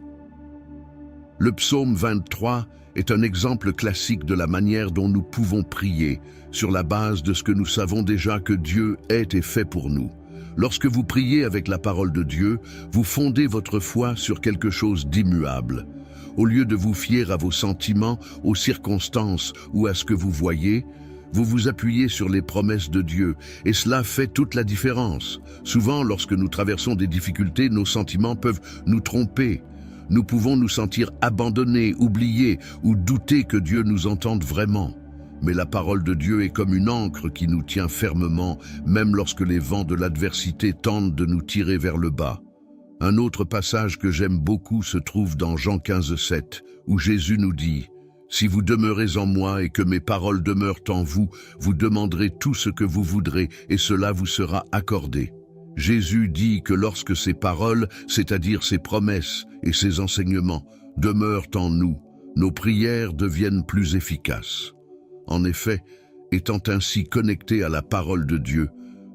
Le psaume 23 est un exemple classique de la manière dont nous pouvons prier, sur la base de ce que nous savons déjà que Dieu est et fait pour nous. Lorsque vous priez avec la parole de Dieu, vous fondez votre foi sur quelque chose d'immuable. Au lieu de vous fier à vos sentiments, aux circonstances ou à ce que vous voyez, vous vous appuyez sur les promesses de Dieu, et cela fait toute la différence. Souvent, lorsque nous traversons des difficultés, nos sentiments peuvent nous tromper. Nous pouvons nous sentir abandonnés, oubliés ou douter que Dieu nous entende vraiment. Mais la parole de Dieu est comme une ancre qui nous tient fermement, même lorsque les vents de l'adversité tentent de nous tirer vers le bas. Un autre passage que j'aime beaucoup se trouve dans Jean 15,7, où Jésus nous dit « Si vous demeurez en moi et que mes paroles demeurent en vous, vous demanderez tout ce que vous voudrez et cela vous sera accordé. » Jésus dit que lorsque ses paroles, c'est-à-dire ses promesses et ses enseignements, demeurent en nous, nos prières deviennent plus efficaces. En effet, étant ainsi connectés à la parole de Dieu,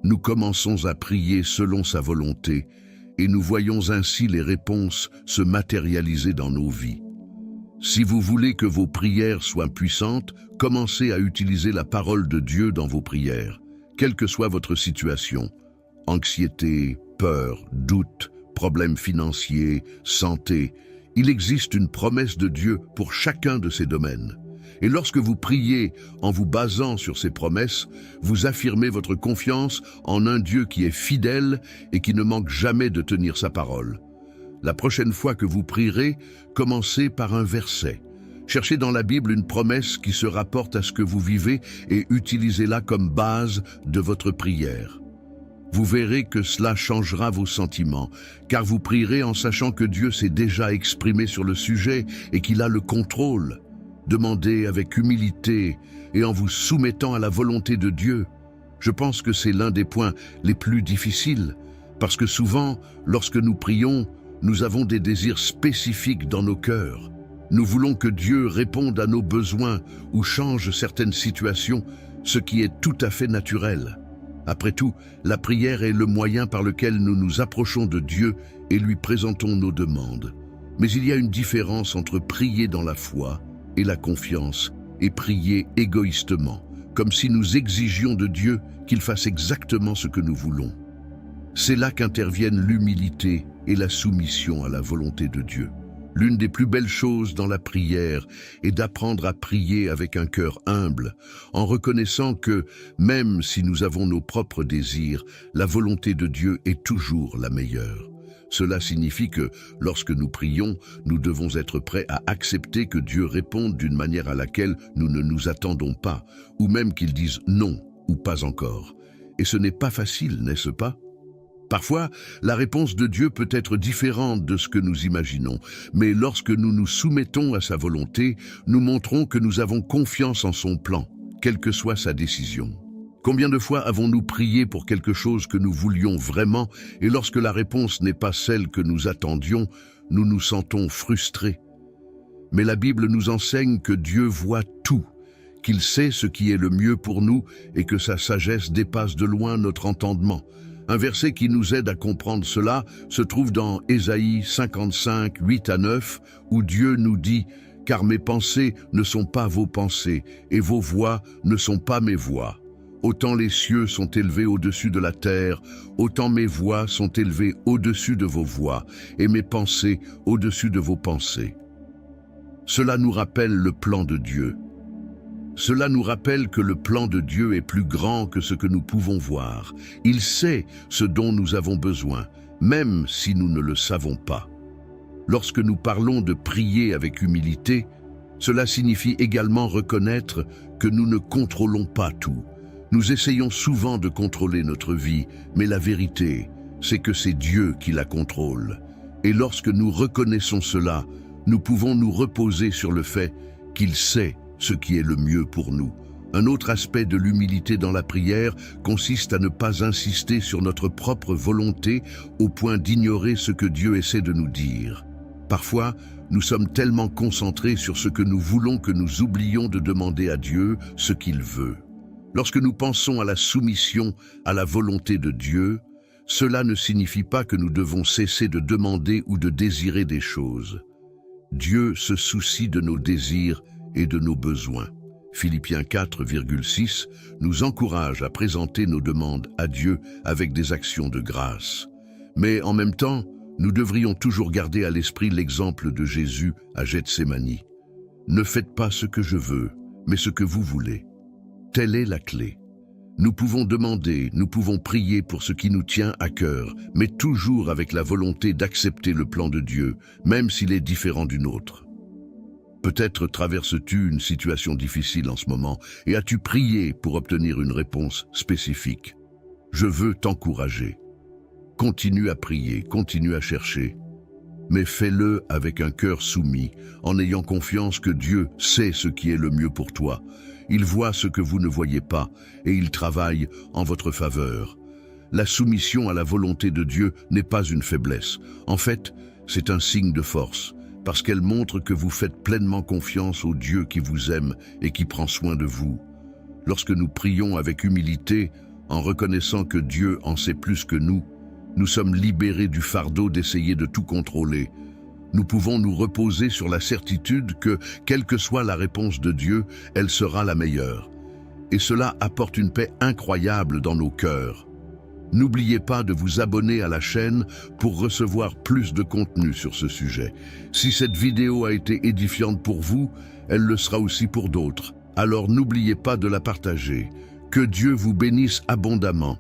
nous commençons à prier selon sa volonté et nous voyons ainsi les réponses se matérialiser dans nos vies. Si vous voulez que vos prières soient puissantes, commencez à utiliser la parole de Dieu dans vos prières, quelle que soit votre situation. Anxiété, peur, doute, problèmes financiers, santé, il existe une promesse de Dieu pour chacun de ces domaines. Et lorsque vous priez en vous basant sur ces promesses, vous affirmez votre confiance en un Dieu qui est fidèle et qui ne manque jamais de tenir sa parole. La prochaine fois que vous prierez, commencez par un verset. Cherchez dans la Bible une promesse qui se rapporte à ce que vous vivez et utilisez-la comme base de votre prière. Vous verrez que cela changera vos sentiments, car vous prierez en sachant que Dieu s'est déjà exprimé sur le sujet et qu'il a le contrôle. Demandez avec humilité et en vous soumettant à la volonté de Dieu. Je pense que c'est l'un des points les plus difficiles, parce que souvent, lorsque nous prions, nous avons des désirs spécifiques dans nos cœurs. Nous voulons que Dieu réponde à nos besoins ou change certaines situations, ce qui est tout à fait naturel. Après tout, la prière est le moyen par lequel nous nous approchons de Dieu et lui présentons nos demandes. Mais il y a une différence entre prier dans la foi et la confiance et prier égoïstement, comme si nous exigions de Dieu qu'il fasse exactement ce que nous voulons. C'est là qu'interviennent l'humilité et la soumission à la volonté de Dieu. L'une des plus belles choses dans la prière est d'apprendre à prier avec un cœur humble, en reconnaissant que, même si nous avons nos propres désirs, la volonté de Dieu est toujours la meilleure. Cela signifie que, lorsque nous prions, nous devons être prêts à accepter que Dieu réponde d'une manière à laquelle nous ne nous attendons pas, ou même qu'il dise non ou pas encore. Et ce n'est pas facile, n'est-ce pas? Parfois, la réponse de Dieu peut être différente de ce que nous imaginons, mais lorsque nous nous soumettons à sa volonté, nous montrons que nous avons confiance en son plan, quelle que soit sa décision. Combien de fois avons-nous prié pour quelque chose que nous voulions vraiment, et lorsque la réponse n'est pas celle que nous attendions, nous nous sentons frustrés? Mais la Bible nous enseigne que Dieu voit tout, qu'il sait ce qui est le mieux pour nous et que sa sagesse dépasse de loin notre entendement. Un verset qui nous aide à comprendre cela se trouve dans Ésaïe 55, 8 à 9, où Dieu nous dit « Car mes pensées ne sont pas vos pensées, et vos voix ne sont pas mes voix. Autant les cieux sont élevés au-dessus de la terre, autant mes voix sont élevées au-dessus de vos voix, et mes pensées au-dessus de vos pensées. » Cela nous rappelle le plan de Dieu. Cela nous rappelle que le plan de Dieu est plus grand que ce que nous pouvons voir. Il sait ce dont nous avons besoin, même si nous ne le savons pas. Lorsque nous parlons de prier avec humilité, cela signifie également reconnaître que nous ne contrôlons pas tout. Nous essayons souvent de contrôler notre vie, mais la vérité, c'est que c'est Dieu qui la contrôle. Et lorsque nous reconnaissons cela, nous pouvons nous reposer sur le fait qu'il sait ce qui est le mieux pour nous. Un autre aspect de l'humilité dans la prière consiste à ne pas insister sur notre propre volonté au point d'ignorer ce que Dieu essaie de nous dire. Parfois, nous sommes tellement concentrés sur ce que nous voulons que nous oublions de demander à Dieu ce qu'il veut. Lorsque nous pensons à la soumission à la volonté de Dieu, cela ne signifie pas que nous devons cesser de demander ou de désirer des choses. Dieu se soucie de nos désirs et de nos besoins. Philippiens 4,6 nous encourage à présenter nos demandes à Dieu avec des actions de grâce. Mais en même temps, nous devrions toujours garder à l'esprit l'exemple de Jésus à Gethsémani. « Ne faites pas ce que je veux, mais ce que vous voulez. » Telle est la clé. Nous pouvons demander, nous pouvons prier pour ce qui nous tient à cœur, mais toujours avec la volonté d'accepter le plan de Dieu, même s'il est différent du nôtre. Peut-être traverses-tu une situation difficile en ce moment et as-tu prié pour obtenir une réponse spécifique. Je veux t'encourager. Continue à prier, continue à chercher, mais fais-le avec un cœur soumis, en ayant confiance que Dieu sait ce qui est le mieux pour toi. Il voit ce que vous ne voyez pas et il travaille en votre faveur. La soumission à la volonté de Dieu n'est pas une faiblesse. En fait, c'est un signe de force, parce qu'elle montre que vous faites pleinement confiance au Dieu qui vous aime et qui prend soin de vous. Lorsque nous prions avec humilité, en reconnaissant que Dieu en sait plus que nous sommes libérés du fardeau d'essayer de tout contrôler. Nous pouvons nous reposer sur la certitude que, quelle que soit la réponse de Dieu, elle sera la meilleure. Et cela apporte une paix incroyable dans nos cœurs. N'oubliez pas de vous abonner à la chaîne pour recevoir plus de contenu sur ce sujet. Si cette vidéo a été édifiante pour vous, elle le sera aussi pour d'autres. Alors n'oubliez pas de la partager. Que Dieu vous bénisse abondamment.